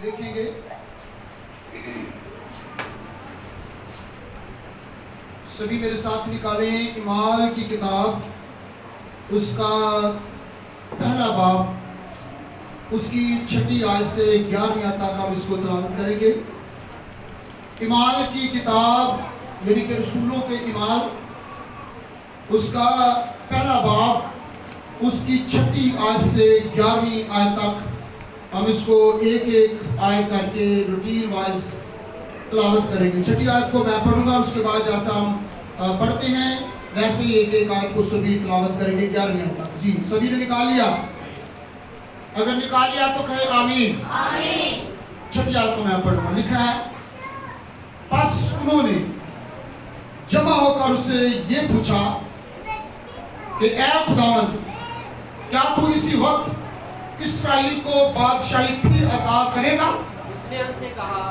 دیکھیں گے سبھی میرے ساتھ نکالیں اعمال کی کتاب اس کا پہلا باب اس کی 6 آیت سے 11 آیت تک ہم اس کو تلاوت کریں گے۔ اعمال کی کتاب یعنی کہ رسولوں کے اعمال اس کا پہلا باب اس کی 6 آیت سے 11 آیت تک ہم اس کو ایک ایک آیت کر کے روٹین وائز تلاوت کریں گے۔ 6 آیت کو میں پڑھوں گا، اس کے بعد جیسا ہم پڑھتے ہیں ویسے ہی ایک ایک آیت کو سبھی تلاوت کریں گے 11 آیت تک۔ جی سبھی نے نکال لیا؟ اگر نکال لیا تو کہے آمین۔ آمین۔ 6 آیت کو میں پڑھوں گا۔ لکھا ہے پس انہوں نے جمع ہو کر اسے یہ پوچھا کہ اے خداوند کیا تو اسی وقت اسرائیل کو بادشاہی پھر عطا کرے گا؟ اس نے ہم سے کہا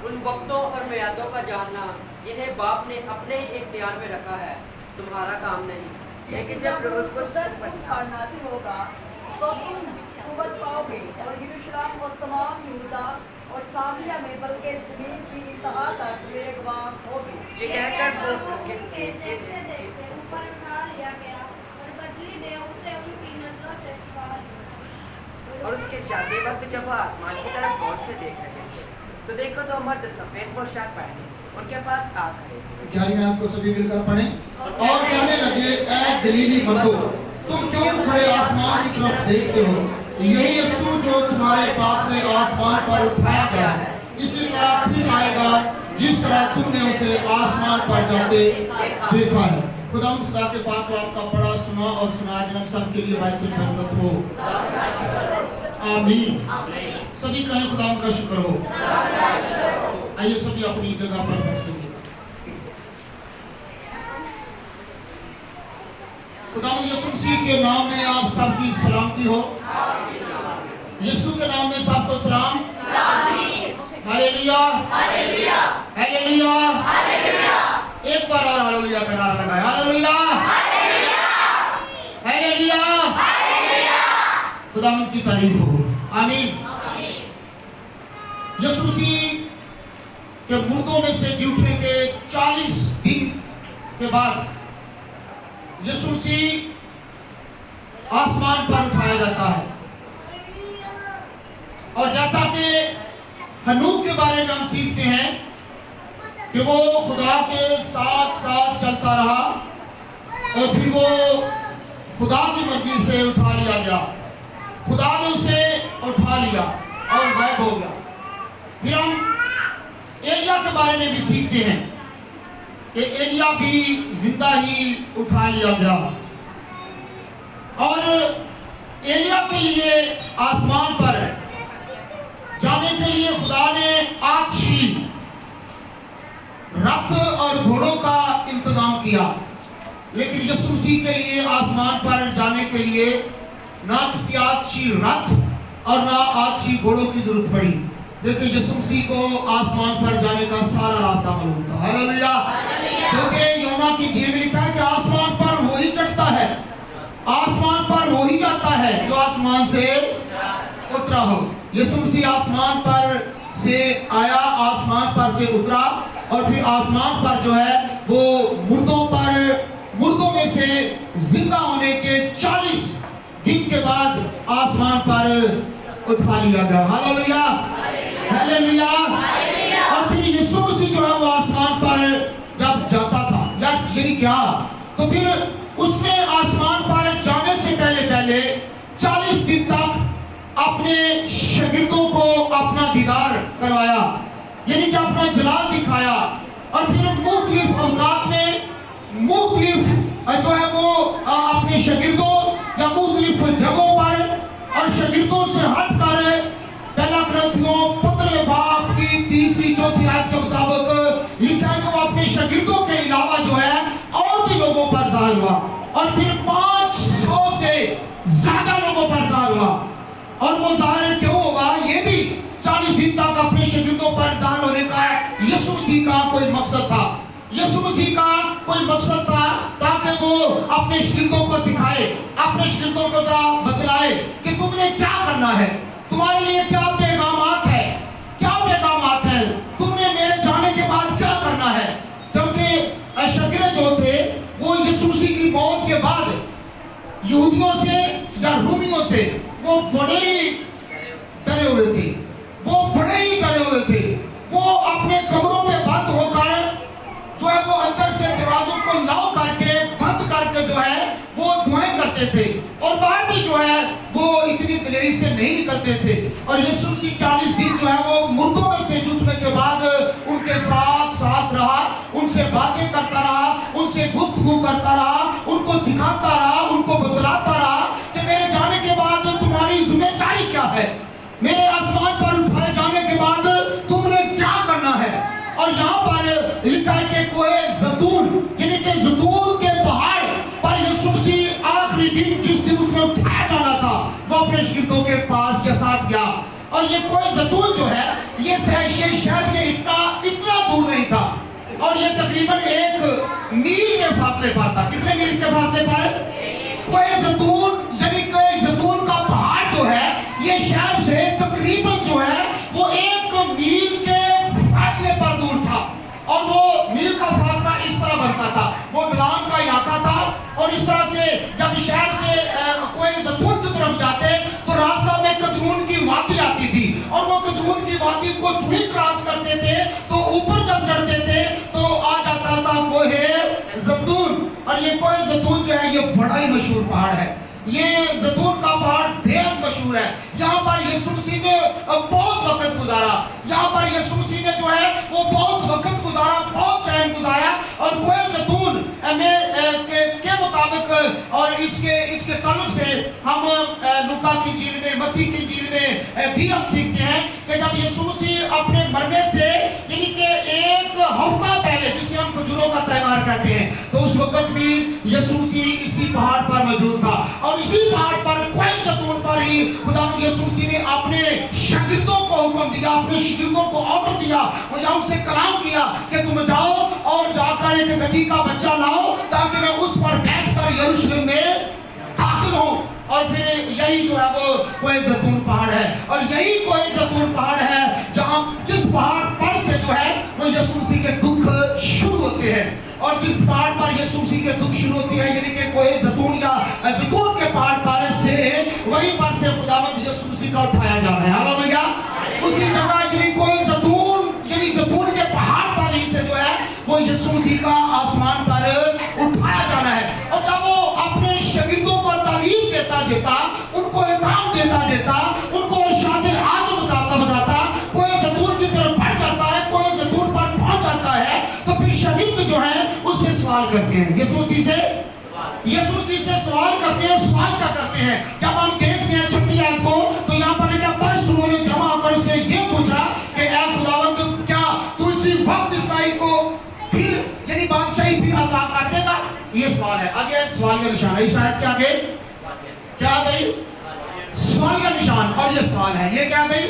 ان وقتوں اور میعادوں کا جاننا انہیں باپ نے اپنے ہی اختیار میں رکھا ہے، تمہارا کام نہیں۔ لیکن جب روح القدس تم پر نازل ہوگا تو تم قوت پاؤ گے اور یروشلم اور تمام یہودا اور سامریہ میں بلکہ زمین کی انتہا تک میرے گواہ ہوگے۔ یہ کہہ کر وہ دیکھتے اوپر اٹھا لیا گیا اور بدلی نے اسے ان کی نظروں سے چھپا لیا۔ اور اس کے جاتے وقت جب وہ آسمان کی طرف غور سے دیکھ رہے تھے تو دیکھو تو مرد سفید پوشاک پہنے ان کے پاس آ کھڑے تھے۔ 11 آیت کو سبھی مل کر پڑھیں۔ اور کہنے لگے اے گلیلی مردو تم کیوں کھڑے آسمان کی طرف دیکھتے ہو؟ یہی یسوع جو تمہارے پاس سے آسمان پر اٹھایا گیا اسی طرح پھر آئے گا جس طرح تم نے اسے آسمان پر جاتے دیکھا ہے۔ خدا کے پاک کلام کا پڑھا سنا اور سنا جناب سب کے لیے باعث برکت ہو۔ آمین۔ سبھی کہیں خدا کا شکر ہو۔ آئیے سبھی اپنی جگہ پر بیٹھیں گے۔ خداوند یسوع مسیح کے نام میں آپ سب کی سلامتی ہو۔ یسوع کے نام میں سب کو سلام۔ ہاللیلویا ہاللیلویا ہاللیلویا۔ ایک بار اور ہاللیلویا کا نعرہ لگائیں۔ ہاللیلویا ہاللیلویا ہاللیلویا۔ خداوند کی تعریف ہو۔ آمین۔ یسوع مسیح کہ مردوں میں سے جی اٹھنے کے 40 دن کے بعد یسوع مسیح آسمان پر اٹھایا جاتا ہے، اور جیسا کہ ہنوک کے بارے میں ہم سیکھتے ہیں کہ وہ خدا کے ساتھ ساتھ چلتا رہا اور پھر وہ خدا کی مرضی سے اٹھا لیا گیا، خدا نے اسے اٹھا لیا اور غائب ہو گیا۔ پھر ہم ایلیا کے بارے میں بھی سیکھتے ہیں کہ ایلیا بھی زندہ ہی اٹھا لیا گیا، اور ایلیا کے لیے آسمان پر جانے کے لیے خدا نے آتشی رتھ اور گھوڑوں کا انتظام کیا، لیکن یسوع مسیح کے لیے آسمان پر جانے کے لیے نہ کسی آتشی رتھ اور نہ آتشی گھوڑوں کی ضرورت پڑی۔ دیکھیں یسوع مسیح کو آسمان پر جانے کا سارا راستہ معلوم تھا۔ ہاللیلویا۔ کیونکہ یوحنا کی انجیل میں لکھا ہے کہ آسمان پر وہی چڑھتا ہے، آسمان پر وہی جاتا ہے جو آسمان سے اترا ہو۔ یسوع مسیح آسمان پر سے آیا، آسمان پر سے اترا، اور پھر آسمان پر جو ہے وہ مردوں میں سے زندہ ہونے کے 40 دن کے بعد آسمان پر اٹھا لیا گیا۔ ہاللیلویا ہاللیلویا۔ اور پھر یسوع مسیح جو ہے وہ آسمان پر جب جاتا تھا یعنی کیا، تو پھر اس نے آسمان پر جانے سے پہلے 40 دن تک اپنے شاگردوں کو اپنا دیدار کروایا، یعنی کہ اپنا جلال دکھایا، اور پھر مختلف اوقات میں مختلف جو ہے وہ اپنے شاگردوں یا مختلف جگہوں پر اور شاگردوں سے ہٹ کر پہلا کرنتھیوں 15 باب کی 3-4 آیت کے مطابق لکھا ہے کہ وہ اپنے شاگردوں کے علاوہ جو ہے اور بھی لوگوں پر ظاہر ہوا، اور پھر 500 سے زیادہ لوگوں پر ظاہر ہوا۔ اور وہ ظاہر کیوں ہوگا؟ یہ بھی 40 دن تک اپنے شاگردوں پر ظاہر ہونے کا یسوع مسیح کا کوئی مقصد تھا۔ یسوع مسیح کا کوئی مقصد تھا تاکہ وہ اپنے شاگردوں کو سکھائے، اپنے شاگردوں کو ذرا بتلائے کہ تم نے کیا کرنا ہے، تمہارے لیے کیا پیغامات ہے، हुए थे, वो बड़े ही डरे हुए थे। वो अपने कमरों में बंद होकर जो है वो अंदर से दरवाजों को लॉक करके बंद करके जो है वो दुआएं करते थे और बाहर भी जो है वो इतनी दिलेरी से नहीं निकलते थे। और यीशु मसीह 40 दिन जो है वो मुर्दों में से उठने के बाद उनके साथ रहा, उनसे बातें करता रहा, उनसे गुफ्तगू करता रहा, उनको सिखाता रहा, उनको बतलाता रहा कि मेरे जाने के बाद तुम्हारी जिम्मेदारी क्या है, मेरे आसमान पर उठाए जाने के बाद तुमने क्या करना है। और यहाँ पर लिखा है कि कोई ज़ैतून यानी कि ज़ैतून के पहाड़ पर यीशु मसीह आखिरी दिन जिस दिन उसमें उठाया जाना था वो अपने शिगिर्दों के पास के साथ गया। और ये कोई ज़ैतून जो है ये शहर से इतना दूर नहीं था और ये तकरीबन 1 मील के फासले पर था। कितने मील के फासले पर? कोई ज़ैतून यानी कोई ज़ैतून का पहाड़ जो है ये शहर से तकरीबन जो है वो 1 मील के फासले पर दूर था। और वो मील का फासला इस तरह बनता था, वो मिलान का इलाका था और इस तरह से जब शहर से कोई ज़ैतून की तरफ जाते तो रास्ता में कदरून की वादी आती थी और वो कदरून की वादी को जो ही क्रॉस करते थे तो ऊपर जब चढ़ते थे तो आ जाता था कोहे ज़ैतून। और ये कोहे ज़ैतून जो है ये बड़ा ही मशहूर पहाड़ है, ये ज़ैतून का पहाड़ बेहद मशहूर है। यहाँ पर यीशु मसीह ने बहुत वक्त गुजारा, यहाँ पर यीशु मसीह ने जो है वो बहुत वक्त गुजारा, बहुत टाइम गुजारा। और कोहे ज़ैतून के मुताबिक और इसके ताल्लुक से हम लूका की इंजील में, मत्ती की इंजील में भी हम सीखते हैं कि जब यीशु मसीह अपने मरने से यानी कि 1 हफ्ता पहले, जिसे हम खजूरों का त्योहार कहते हैं, तो उस वक्त भी यीशु मसीह इसी पहाड़ पर मौजूद था। और इसी पहाड़ पर कोहे ज़ैतून पर ही खुदावंद यीशु मसीह ने अपने शागिर्दों को हुक्म दिया, अपने शागिर्दों को ऑर्डर दिया और यहाँ उनसे कलाम किया कि तुम जाओ और जाकर एक गधी का बच्चा लाओ ताकि मैं उस पर बैठकर यरूशलेम में दाखिल हूँ। और फिर यही जो है वो कोहे ज़ैतून पहाड़ है और यही कोहे ज़ैतून पहाड़ है जहाँ जिस पहाड़ पर से जो है वो यीशु मसीह के दुख शुरू होते हैं। और जिस पहाड़ पर यीशु मसीह के दुख शुरू होती है यानी कि कोहे ज़ैतून या ज़ैतून के पहाड़ पर से वहीं पर से खुदावंद यीशु मसीह का उठाया जाना है। हालेलुया। उसी जगह यानी कोहे ज़ैतून यानी ज़ैतून के पहाड़ पर ही से जो है वो यीशु मसीह का आसमान पर उठाया जाना है। और जब वो अपने शागिर्दों को तालीम देता उनको इनाम देता उनको इरशाद आज़म बताता कोहे ज़ैतून की तरफ बढ़ जाता है, कोहे ज़ैतून पर पहुंच जाता है तो फिर शागिर्द जो है उससे सवाल करते हैं, यीशु मसीह से सवाल करते हैं। सवाल क्या करते हैं? जब हम देखते हैं 6 आयत को तो यहाँ पर लिखा बस उन्होंने जमा होकर उससे ये पूछा कि ऐ खुदावंद क्या तू इसी वक्त इस्राएल को फिर यानी बादशाही फिर अता कर देगा? ये सवाल है। आगे सवाल का निशान है इस आयत के आगे क्या भाई? सवाल का निशान और ये सवाल है। ये क्या भाई?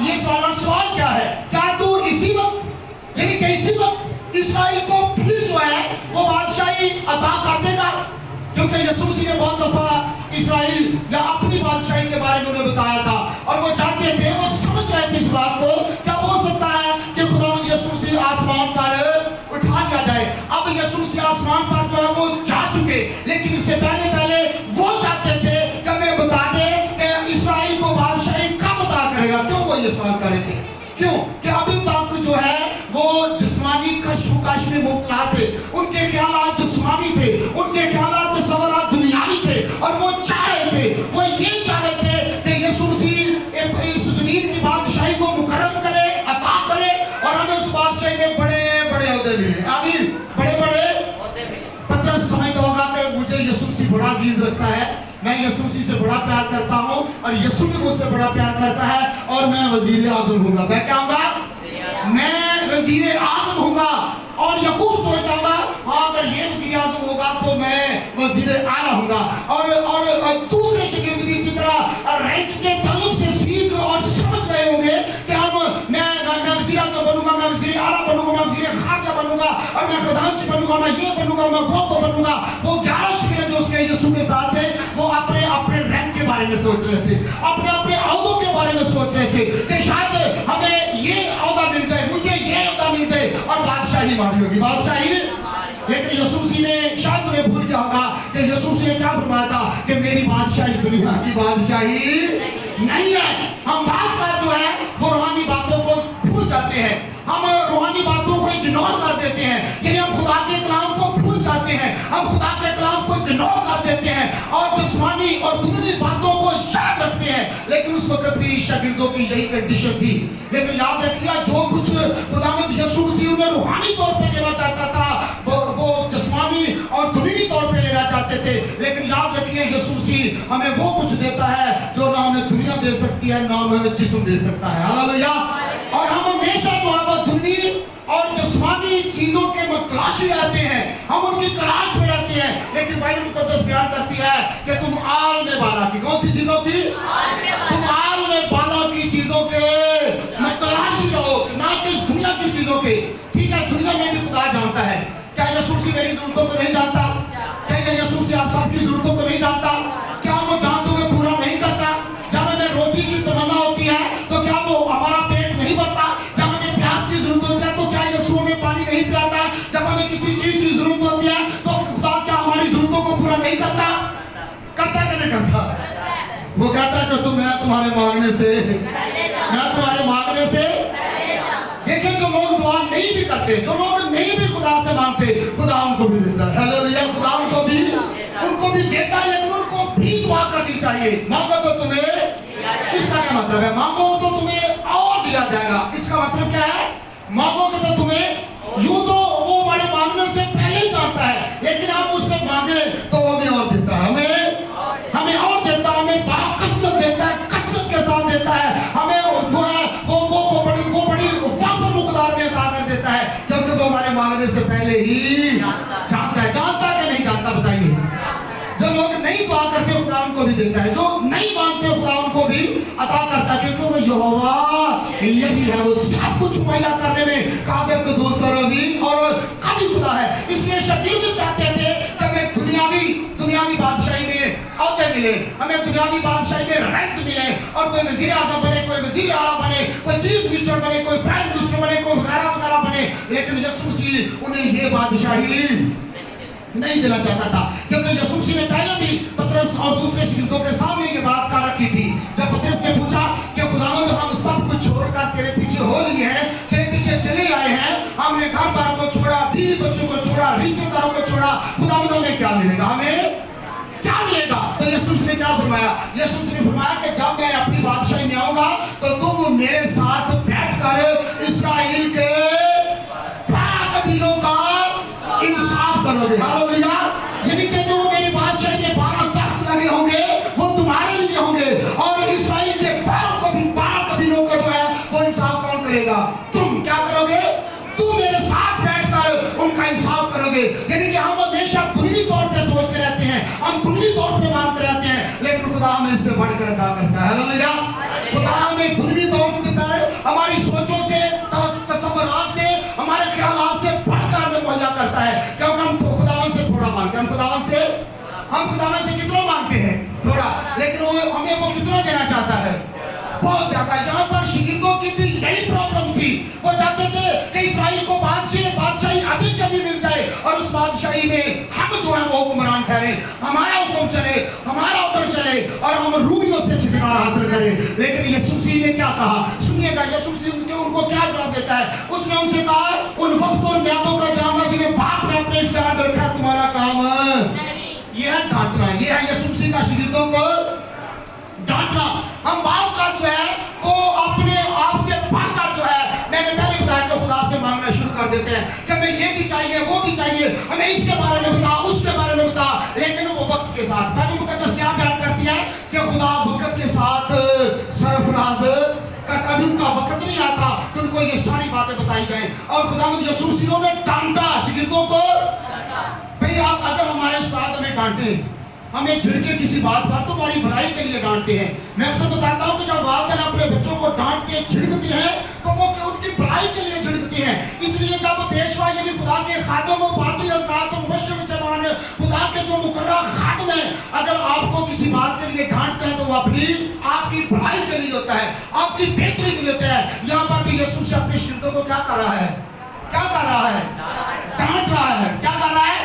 ये सवाल। और सवाल क्या है? क्या तू इसी वक्त यानी कि इसी वक्त इस्राएल को फिर जो है वो बादशाही अता कर देगा? क्योंकि यीशु मसीह ने बहुत दफा इस्राएल या अपनी बादशाही के बारे में उन्हें बताया था और वो चाहते थे, वो समझ रहे थे इस बात को क्या हो सकता है कि खुदावंद यीशु मसीह आसमान पर उठा लिया जाए। अब यीशु मसीह आसमान पर जो है वो जा चुके, लेकिन इससे पहले वो चाहते थे कि हमें बता दे कि इस्राएल को बादशाही कब अता करेगा। क्यों वो ये सवाल कर रहे थे? क्यों कि अभी तक जो है वो जिस्मानी कश्मकश में मुब्तला थे, उनके ख्यालात जिस्मानी थे, उनके ख्यालात तसव्वुरात दुनियावी थे और वो चाह रहे थे, वो ये चाह रहे थे कि यीशु मसीह इस ज़मीन की बादशाही को मुकर्रर करे, अता करे और हमें उस बादशाही में बड़े ओहदे मिले। आमीन। बड़े पतरस समझता होगा कि मुझे यीशु मसीह बड़ा अजीज रखता है, मैं यीशु मसीह से बड़ा प्यार करता हूँ और यीशु भी मुझसे बड़ा प्यार करता है और मैं वजीर आज़म होगा। मैं क्या होगा? मैं वजीर आज़म होगा। और यकूब सोचता होगा हाँ अगर ये वजीर आज़म होगा तो मैं वजीर आला होगा। और दूसरे शागिर्द भी इसी तरह रैंक के ताल्लुक से सीख और समझ रहे होंगे कि मैं वजीर आज़म बनूंगा, मैं वजीर आला बनूंगा, मैं वजीर खारजा बनूंगा और मैं खजांची बनूंगा, मैं ये बनूंगा, मैं वो बनूंगा। वो 11 शागिर्द जो उसके यीशु के साथ थे वो अपने रैंक के बारे में सोच रहे थे, अपने औहदों के बारे में सोच रहे थे कि शायद हमें ये औहदा मिल जाए, मुझे ये औहदा मिल जाए और बादशाही हमारी होगी, बादशाही। लेकिन यीशु मसीह ने शायद तुम्हें भूल गया होगा कि यीशु मसीह ने क्या फरमाया था कि मेरी बादशाही दुनिया की बादशाही नहीं है। हम बात का जो है लेकिन उस वक्त भी शागिर्दों की यही कंडीशन थी। लेकिन याद रखिए जो कुछ खुदावंद यीशु मसीह उन्हें रूहानी तौर पे देना चाहता था वो जिस्मानी और दुनियावी तौर पे लेना चाहते थे। लेकिन याद रखिए यीशु मसीह हमें वो कुछ देता है जो ना हमें दुनिया दे सकती है ना हमें जिस्म दे सकता है। हालेलुया। और हम हमेशा जो है वो दुनिया और जिस्मानी चीजों के तलाशी रहते हैं, हम उनकी तलाश में रहते हैं। लेकिन बाइबल मुकद्दस बयान करती है कि तुम आल में बाला की, कौन सी चीजों की? तुम आल में बाला की चीजों के में तलाशी रहो, ना कि इस दुनिया की चीजों के। ठीक है, दुनिया में भी खुदा जानता है। क्या यीशु मसीह मेरी जरूरतों को नहीं जानता? क्या यीशु मसीह आप सबकी जरूरतों को नहीं जानता? क्या वो जानते हुए पूरा नहीं करता? जब हमें रोटी की तमन्ना होती है तो क्या वो हमारा पेट नहीं भरता? जब हमें प्यास की जरूरत होती है तो क्या यीशु हमें पानी नहीं पिलाता? जब हमें किसी चीज की जरूरत होती है तो खुदा क्या हमारी जरूरतों को पूरा नहीं करता? करता कि नहीं करता? वो कहता है कि मैं तुम्हारे मांगने से देखिए, जो लोग दुआ नहीं भी करते, जो लोग नहीं भी खुदा से मांगते, खुदा उनको भी देता है। हालेलुया। खुदा उनको भी देता है, लेकिन उनको भी दुआ करनी चाहिए। मांगो तो तुम्हें, इसका क्या मतलब है? मांगो तो तुम्हें और दिया जाएगा। इसका मतलब क्या है? मांगोगे तो तुम्हें, यूं तो वो हमारे मांगने से पहले ही जानता है, लेकिन हम उससे मांगे तो वो हमें और देता है, हमें और देता है, हमें बाकसरत देता है, कसरत के साथ देता है। हमें जो है वो बड़ी वाफर मुकदार में अता कर देता है, क्योंकि वो हमारे मांगने से पहले ही जानता है। जानता कि नहीं जानता? बताइए। जो लोग नहीं दुआ करते खुदा उनको भी देता है, जो नहीं मांगते खुदा उनको भी अता करता है, क्योंकि वो यहोवा यही है, वो सब कुछ मुहैया करने में काबिल, कदूस और कभी खुदा है। इसलिए शागिर्द चाहते थे कि हमें दुनियावी बादशाही में औहदे मिले, हमें दुनियावी बादशाही में रैंक्स मिले, और कोई वजीर आज़म बने, कोई वजीर आला बने, कोई चीफ मिनिस्टर बने, कोई प्राइम मिनिस्टर बने, कोई वगैरह बने। लेकिन यीशु मसीह उन्हें ये बादशाही नहीं देना चाहता था, क्योंकि यीशु मसीह ने पहले भी पतरस और दूसरे शिष्यों के सामने ये बात कर रखी थी। जब पतरस ने पूछा कि खुदावंद हम सब कुछ छोड़कर तेरे पीछे हो लिए हैं, तेरे पीछे चले आए हैं, हमने घर बार को छोड़ा, बीवी बच्चों को छोड़ा, रिश्तेदारों को छोड़ा, खुदावंद हमें क्या मिलेगा? हमें क्या मिलेगा? तो यीशु मसीह ने क्या फरमाया? यीशु मसीह ने फरमाया कि जब मैं अपनी बादशाही में आऊंगा तो तुम मेरे साथ बैठकर इस्राएल के 12 कबीलों का इंसाफ करोगे। हालेलुया। यानी कि जो मेरी बादशाही में 12 तख्त लगे होंगे वो तुम्हारे लिए होंगे, और इस्राएल के 12 कबीलों का जो है वो इंसाफ कौन करेगा? तुम क्या करोगे? तुम मेरे साथ बैठकर उनका इंसाफ करोगे। यानी कि हम हमेशा दुनियावी तौर पे सोचते रहते हैं, हम दुनियावी तौर पे मानते रहते हैं, लेकिन खुदा हमें इससे बढ़कर अदा करता है। हालेलुया। खुदा हमें दुनियावी तौर पर हमारी सोचों से, तसव्वुरात से, हमारे ख्यालात से बढ़कर हमें मुहैया करता है, क्योंकि हम खुदावन से थोड़ा मांगते हैं। हम खुदावन से कितना मांगते हैं? थोड़ा। लेकिन वो हमें वो कितना देना चाहता है? बहुत ज्यादा। यहाँ पर शिगिर्दों की भी यही प्रॉब्लम थी। वो चाहते थे कि इस्राएल को बादशाही अभी कभी मिल जाए, और उस बादशाही में हम जो है वो हुक्मरान ठहरे, हमारा हुक्म चले, हमारा ऑर्डर चले, और हम रूबियों से छुटकारा हासिल करें। लेकिन यीशु मसीह ने क्या कहा? सुनिएगा, यीशु मसीह उनको क्या जवाब देता है? उसने उनसे कहा, उन वक्त और म्यादों का जानना जिन्हें बाप ने अपने इख्तियार में रखा, तुम्हारा काम ये है डांटना। ये है यीशु मसीह का शिगिर्दों को डांटना। हम बात का जो है वो अपने आप से बढ़कर जो है, मैंने पहले बताया कि खुदा से मांगना शुरू कर देते हैं कि हमें ये भी चाहिए, वो भी चाहिए, हमें इसके बारे में बता, उसके बारे में बता, लेकिन वो वक्त के साथ। बाइबल मुकद्दस क्या बयान करती है कि खुदा वक्त के साथ सरफराज का, कभी उनका वक्त नहीं आता कि उनको ये सारी बातें बताई जाए। और खुदावंद यीशु मसीह ने डांटा शिगिर्दों को। भाई आप अगर हमारे स्वाद में डांटे, हमें झिड़के किसी बात पर, तो हमारी भलाई के लिए डांटते हैं। मैं अक्सर बताता हूँ कि जब वालिदैन अपने बच्चों को डांटते झिड़कते हैं तो वो उनकी भलाई के लिए झिड़कते हैं। इसलिए जब पेशवा यानी खुदा के खादिम और पादरी हज़रात मुबश्शिर साहबान, खुदा के जो मुकर्रर खादिम हैं, अगर आपको किसी बात के लिए डांटते हैं तो वो अपनी आपकी भलाई के लिए होता है, आपकी बेहतरी के लिए होता है। यहाँ पर भी यीशु से अपने शिगिर्दों को क्या कर रहा है? डांट रहा है। क्या कर रहा है?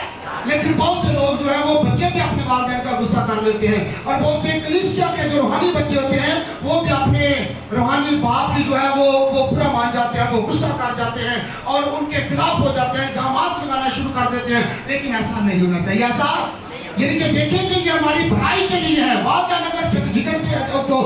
लेकिन बहुत से लोग जो है वो बच्चे भी अपने वालिदैन का गुस्सा कर लेते हैं, और बहुत से कलीसिया के जो रूहानी बच्चे होते हैं वो भी अपने रूहानी बाप की जो है वो बुरा मान जाते हैं, वो गुस्सा कर जाते हैं और उनके खिलाफ हो जाते हैं, इल्जामात लगाना शुरू कर देते हैं। लेकिन ऐसा नहीं होना चाहिए। ऐसा यानी कि देखें कि ये हमारी भलाई के लिए है। वालिदैन अगर झिड़कते हैं तो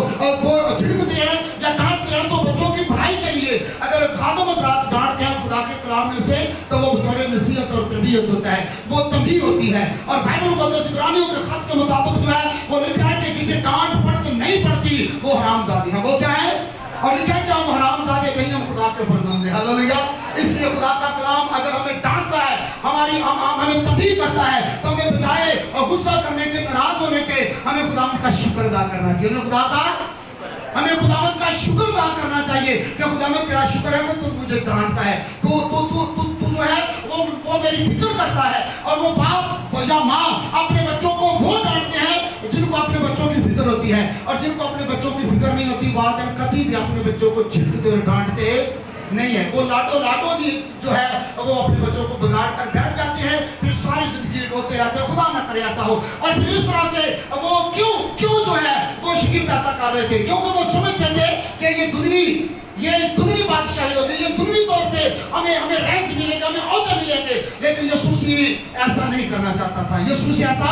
झिड़कते हैं या डांटते हैं तो बच्चों की भलाई के लिए। अगर खादिम हज़रात डांटते हैं खुदा के कलाम में से तो वो बतौर नसीहत और तरबियत होता है, वो तंबीह होती है। और बाइबल मुक़द्दस इब्रानियों के खत के मुताबिक जो है वो लिखा है कि जिसे डांट पड़ती नहीं पड़ती वो हरामजादी है। वो क्या है? और लिखा है कि हम हरामजादे नहीं, हम खुदा के फर्जंद हैं। हालेलुया। इसलिए खुदा का कलाम अगर हमें डांटता है, हमें तंबीह करता है, तो हमें बजाय और गुस्सा करने के, नाराज होने के, हमें खुदावंद का शुक्र अदा करना चाहिए। हमें खुदावंद का शुक्र अदा करना चाहिए कि खुदावंद तेरा शुक्र है कि तू मुझे डांटता है, तू जो है वो मेरी फिक्र करता है। और वो बाप या माँ अपने बच्चों को वो डांटते हैं जिनको अपने बच्चों की फिक्र होती है, और जिनको अपने बच्चों की फिक्र नहीं होती वालिदैन कभी भी अपने बच्चों को झिड़कते और डांटते नहीं है। वो लाटो भी जो है वो अपने बच्चों को बिगाड़ कर बैठ जाते हैं, फिर सारी जिंदगी रोते रहते हैं। खुदा ना करे ऐसा हो। और फिर इस तरह से वो क्यों जो है वो शागिर्द ऐसा कर रहे थे, क्योंकि वो समझते थे कि ये दुनिया बादशाही होगी, ये दुनिया तौर पे हमें रैंक्स मिलेंगे, हमें औहदे मिलेंगे। लेकिन यीशु मसीह ऐसा नहीं करना चाहता था। यीशु मसीह ऐसा,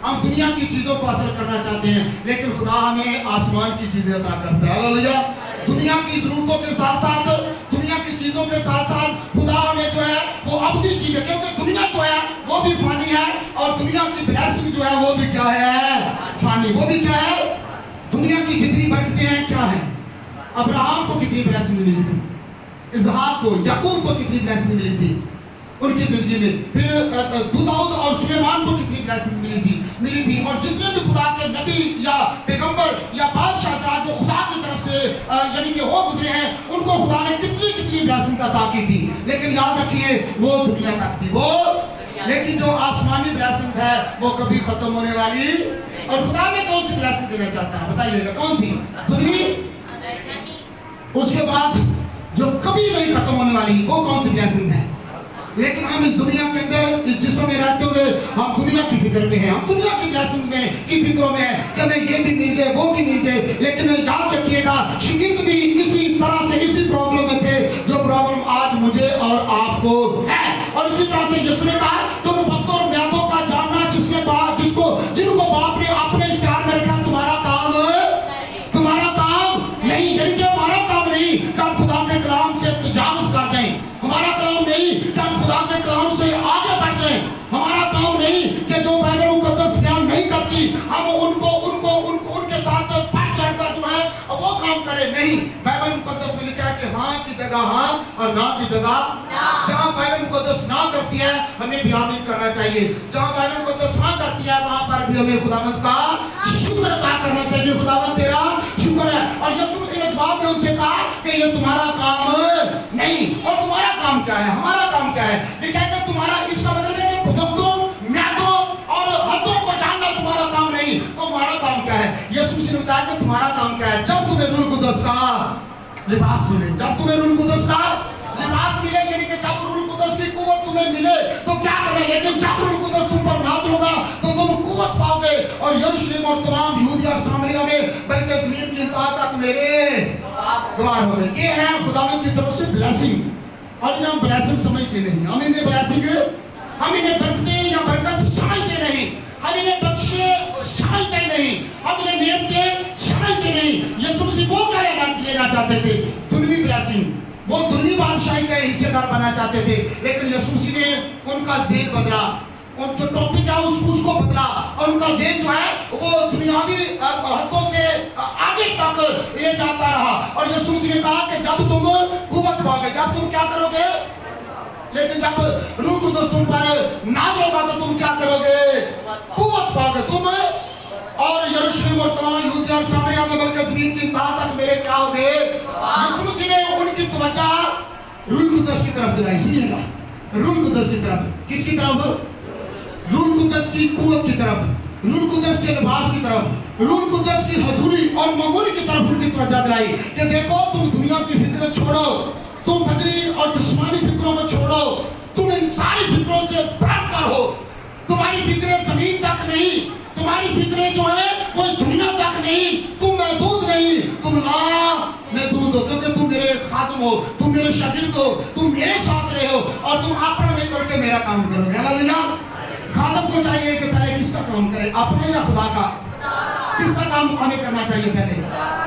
हम दुनिया की चीजों को हासिल करना चाहते हैं, लेकिन खुदा हमें आसमान की चीजें अता करता है। हालेलुया। दुनिया की जरूरतों के साथ साथ, दुनिया की चीजों के साथ साथ खुदा हमें जो है वो अवधि चीजें, क्योंकि दुनिया जो है वो भी फानी है, और दुनिया की ब्लेसिंग जो है वो भी क्या है? फानी। वो भी क्या है? दुनिया की जितनी बरकतें हैं क्या है? अब्राहम को कितनी ब्लेसिंग मिली थी, इसहाक को, याकूब को कितनी ब्लेसिंग मिली थी उनकी जिंदगी में, फिर दाऊद और सुलेमान को कितनी ब्लेसिंग मिली थी। और जितने भी खुदा के नबी या पैगंबर या बादशाह जो खुदा की तरफ से यानी कि हो गुजरे हैं, उनको खुदा ने कितनी ब्लेसिंग अता की थी। लेकिन याद रखिए वो दुनिया तक थी वो, लेकिन जो आसमानी ब्लेसिंग है वो कभी खत्म होने वाली। और खुदा में कौन सी ब्लेसिंग देना चाहता है बताइएगा? कौन सी? दुनिया। उसके बाद जो कभी नहीं खत्म होने वाली वो कौन सी ब्लेसिंग है? लेकिन हम इस दुनिया के अंदर, इस जिस्म में रहते हुए हम दुनिया की फिक्र में हैं, हम दुनिया की ब्लेसिंग में की फिक्रों में हैं कि हमें ये भी मिल जाए, वो भी मिल जाए। लेकिन याद रखिएगा शागिर्द भी इसी तरह से, इसी प्रॉब्लम में थे जो प्रॉब्लम आज मुझे और आपको है। और इसी तरह से यीशु ने कहा तुम वक्तों और म्यादों का जानना जिनको बाप ने अपने इख्तियार में रखा, तुम्हारा काम नहीं, यानी कि हमारा काम नहीं कि हम खुदा के कलाम से तजावुज़ कर जाएं, हमारा काम नहीं कि हम खुदा के कलाम से आगे बढ़ जाएं, हमारा काम नहीं कि जो बाइबल मुक़द्दस बयान नहीं करती हम उनके साथ बढ़ चढ़कर जो है वो काम करें। नहीं, बाइबल मुक़द्दस में लिखा है कि हाँ की जगह हाँ और ना की जगह ना। जहाँ बाइबल मुक़द्दस ना करती है हमें भी आमीन करना चाहिए, जहाँ बाइबल मुक़द्दस हाँ करती है वहाँ पर भी हमें खुदावंद का शुक्र अदा करना चाहिए। खुदावंद तेरा शुक्र है। और यीशु मसीह ने जवाब में उनसे कहा कि ये तुम्हारा काम नहीं। और तुम्हारा काम क्या है? हमारा काम क्या है? ये कहते हैं तुम्हारा, इसका मतलब है कि वक्तों, म्यादों और हदों को जानना तुम्हारा काम नहीं, तो हमारा काम क्या है? यीशु मसीह ने बताया कि तुम्हारा काम क्या है? जब तुम्हें रूह कुदस का लिबास मिले, जब तुम्हें रूह कुदस का लिबास मिले, यानी कि जब रूह कुदस की कुव्वत तुम्हें मिले तो क्या करना? लेकिन जब रूह कुदस तुम पर नाज़िल होगा तो तुम कुव्वत पाओगे, और यरूशलेम और तमाम यहूदिया और सामरिया में बल्कि ज़मीन की इंतहा तक मेरे गवाह होंगे। ये है खुदावंद की तरफ से ब्लेसिंग। और हम ब्लेसिंग समझते नहीं, हम इन्हें ब्लेसिंग, हम इन्हें बरकतें या बरकत समझते नहीं, हम इन्हें बख्शे समझते नहीं, हम इन्हें नेमते समझते नहीं। यीशु मसीह वो क्या लेना चाहते थे? दुनियावी ब्लेसिंग, वो दुनियावी बादशाही के हिस्सेदार बनना चाहते थे। लेकिन यीशु मसीह ने उनका ज़हन बदला, उन जो टॉपिक है उसको बदला, और उनका ज़हन जो है वो दुनियावी हदों से आगे तक ले जाता रहा। और यीशु मसीह ने कहा कि जब तुम कुव्वत पाओगे, जब तुम क्या करोगे? लेकिन जब रूह कुदस तुम पर नाज़िल होगा तो तुम क्या करोगे? कुव्वत पाओगे तुम, और यरूशलेम और तमाम यहूदिया और सामरिया में बल्कि ज़मीन की इंतहा तक मेरे क्या होगे? यीशु मसीह ने उनकी तवज्जो रूह कुदस की तरफ दिलाई। सुनिएगा, रूह कुदस की तरफ। किसकी तरफ? रूह कुदस की कुव्वत की तरफ, रूह कुदस के लिबास की तरफ, रूह कुदस की हजूरी और मामूल की तरफ उनकी तवज्जो दिलाई कि देखो तुम दुनिया की फिक्र छोड़ो, तुम बदनी और जिस्मानी फिक्रों को छोड़ो, तुम इन सारी फिक्रों से बढ़कर हो। तुम्हारी फिक्रें जमीन तक नहीं, तुम्हारी फिक्रें जो है वो इस दुनिया तक नहीं, तुम महदूद नहीं, तुम महदूद हो, क्योंकि तुम मेरे खादिम हो, तुम मेरे शागिर्द हो, तुम मेरे साथ रहे हो, और तुम अपना नहीं करके मेरा काम करोगे। हालेलुया। खादम को चाहिए कि पहले किसका काम करे, अपने या खुदा का? किसका काम हमें करना चाहिए पहले?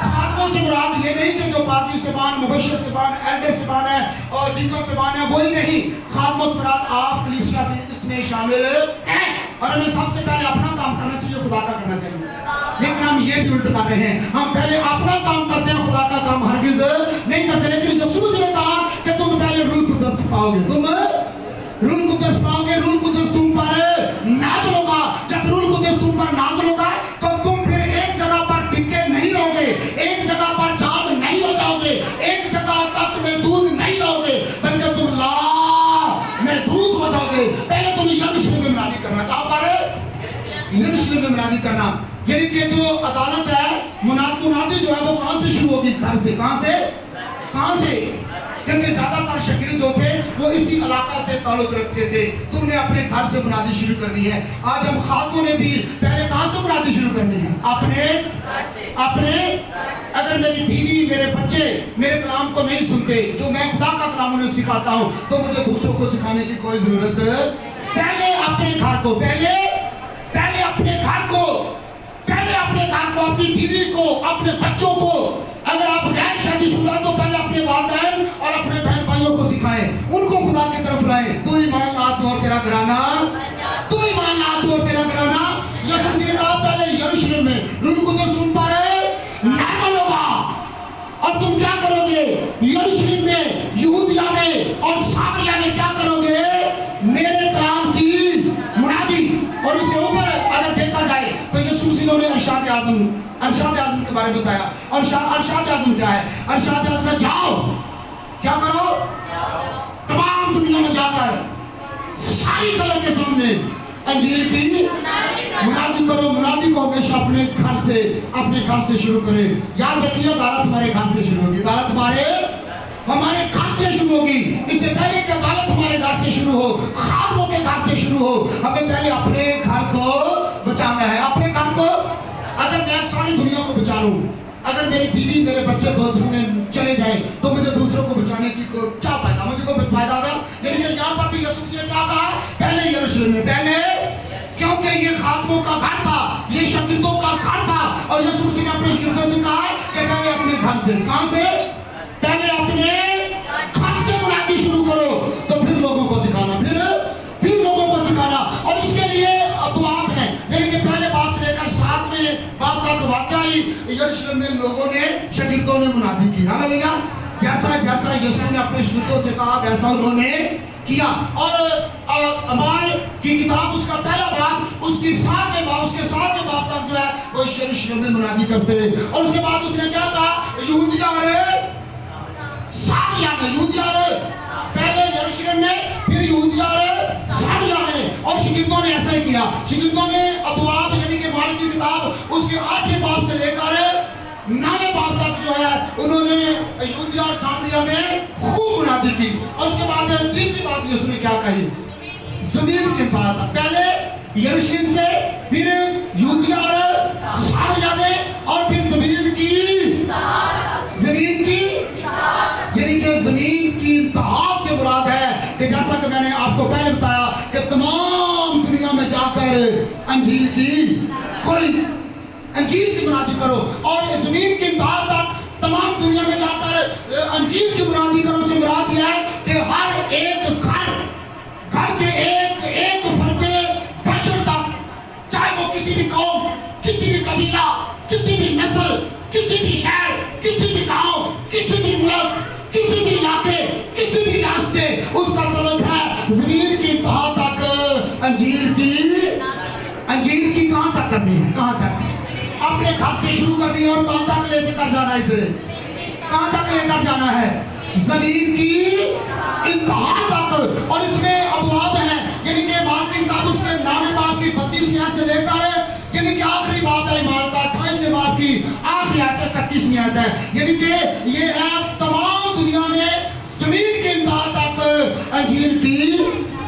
खादमों से मुराद ये नहीं कि जो पादरी सेबान, मुबश्शिर सेबान, एल्डर सेबान है और डीकन सेबान है, वही नहीं। खादमों से मुराद आप कलीसिया में इसमें शामिल हैं और हमें सबसे पहले अपना काम करना चाहिए, खुदा का करना चाहिए। लेकिन हम ये भी उल्टा कर रहे हैं, हम पहले अपना काम करते हैं, खुदा का काम हरगिज नहीं करते। लेकिन यीशु ने कहा कि तुम पहले रूह कुदस पाओगे, तुम रूह कुदस पाओगे, रूह कुदस तुम पर नाज़िल होगा। जब रूह कुदस तुम पर नाज़िल होगा तो तुम फिर एक जगह पर टिके नहीं रहोगे, एक जगह पर जाग नहीं हो जाओगे, एक जगह तक महदूद नहीं रहोगे, बल्कि तुम ला महदूद हो जाओगे। पहले तुम यरूशलेम में मुनादी करना, कहाँ पर? यरूशलेम में मुनादी करना। यानी कि जो अदालत है, मुनादी जो है वो कहाँ से शुरू होगी? घर से। कहाँ से? कहाँ से? क्योंकि ज्यादातर शागिर्द जो थे वो इसी इलाका से ताल्लुक रखते थे। तुमने अपने घर से मुनादी शुरू करनी है। आज हम खातों ने भी पहले कहाँ से मुनादी शुरू करनी है? अपने अगर मेरी बीवी, मेरे बच्चे मेरे कलाम को नहीं सुनते, जो मैं खुदा का कलाम उन्हें सिखाता हूँ, तो मुझे दूसरों को सिखाने की कोई जरूरत पहले अपने घर को, पहले अपने घर को, अपनी बीवी को, अपने बच्चों को। अगर आप गैर शादीशुदा तो पहले अपने वालिदैन और अपने बहन भाइयों को सिखाएं, उनको खुदा की तरफ लाएं। तू ईमान ला तू और तेरा घराना, तू ईमान ला तू और तेरा घराना। यीशु मसीह ने कहा पहले यरूशलेम में रूह कुदस तुम पर नाज़िल होगा और तुम क्या करोगे? यरूशलेम में, यहूदिया में और सामरिया में क्या करोगे? मेरे कलाम की मुनादी। और इससे ऊपर अगर देखा जाए तो यीशु मसीह ने अरशाद आज़म के बारे में बताया। और अरशाद आज़म क्या है? अरशाद आज़म में जाओ, क्या करो? तमाम दुनिया में जाकर सारी कलम के सामने अंजील की मुनादी करो। मुनादी को हमेशा अपने घर से शुरू करें। याद रखिए, अदालत हमारे घर से शुरू होगी, अदालत हमारे घर से शुरू होगी। इससे पहले कि अदालत हमारे घर से शुरू हो, खादमों के घर से शुरू हो, हमें पहले अपने घर को बचाना है। अपने घर को, अगर मैं सारी दुनिया को बचा लूं, अगर मेरी बीवी, मेरे बच्चे दूसरों में चले जाएं, तो मुझे दूसरों को बचाने की क्या फायदा? मुझे कोई फायदा होगा? लेकिन यहाँ पर भी यीशु मसीह ने क्या कहा? पहले यरूशलेम में, पहले, क्योंकि ये खादमों का घर था, ये शागिर्दों का घर था। और यीशु मसीह ने अपने शागिर्दों से कहा कि पहले अपने घर से, कहाँ से? पहले अपने घर से मुनादी शुरू करो, तो फिर लोगों को सिखाना, फिर लोगों को सिखाना। और इसके लिए अबवाब है, यानी कि पहले बाप से लेकर 7वें बाप तक वाकया ही यरूशलेम में लोगों ने, शागिर्दों ने मुनादी की। हालेलुया। जैसा यीशु ने अपने शागिर्दों से कहा वैसा उन्होंने किया। और अमाल की किताब उसका पहला बाप, उसके 7वें बाप तक जो है वो यरूशलेम में मुनादी करते रहे। और उसके बाद उसने क्या कहा? यहूदिया और सामरिया में, यहूदिया और पहले यरूशलेम में, फिर यहूदिया और सामरिया में। और शागिर्दों ने ऐसा ही किया। शागिर्दों ने अबवाब यानी कि माल की किताब उसके 8वें बाप से लेकर 9वें बाप तक जो है उन्होंने यहूदिया और सामरिया में खूब मुनादी की। और उसके बाद तीसरी बात यीशु ने क्या कही? ज़मीन की बात। पहले यरूशलेम से, फिर यहूदिया और सामरिया में, और फिर ज़मीन की, यानी कि ज़मीन की इंतहा से मुराद है कि जैसा कि मैंने आपको पहले बताया कि तमाम दुनिया में जाकर अंजील की मुनादी करो। और ज़मीन की इंतहा तक तमाम दुनिया में जाकर अंजील की मुनादी करो से मुराद यह है कि हर एक घर के एक फर्दे बशर तक, चाहे वो किसी भी कौम, किसी भी कबीला, किसी भी नस्ल, किसी भी शहर, किसी भी गांव, किसी भी मुल्क, किसी भी इलाके, किसी भी रास्ते, उसका तलब है ज़मीन की इंतहा तक अंजील की कहाँ तक करनी है? कहाँ तक? अपने घर से शुरू करनी है। और कहाँ तक लेकर जाना है? इसे कहाँ तक लेकर जाना है? ज़मीन की इंतहा तक। और इसमें अबवाब है, यानी कि माल की किताब उसके 9वें बाप की 32वीं से लेकर, यानी कि आखिरी बाप है माल का 28वें बाप की आखिरी आयत 31वीं आयत है। यानी कि ये है तमाम दुनिया में ज़मीन की इंतहा तक अंजील की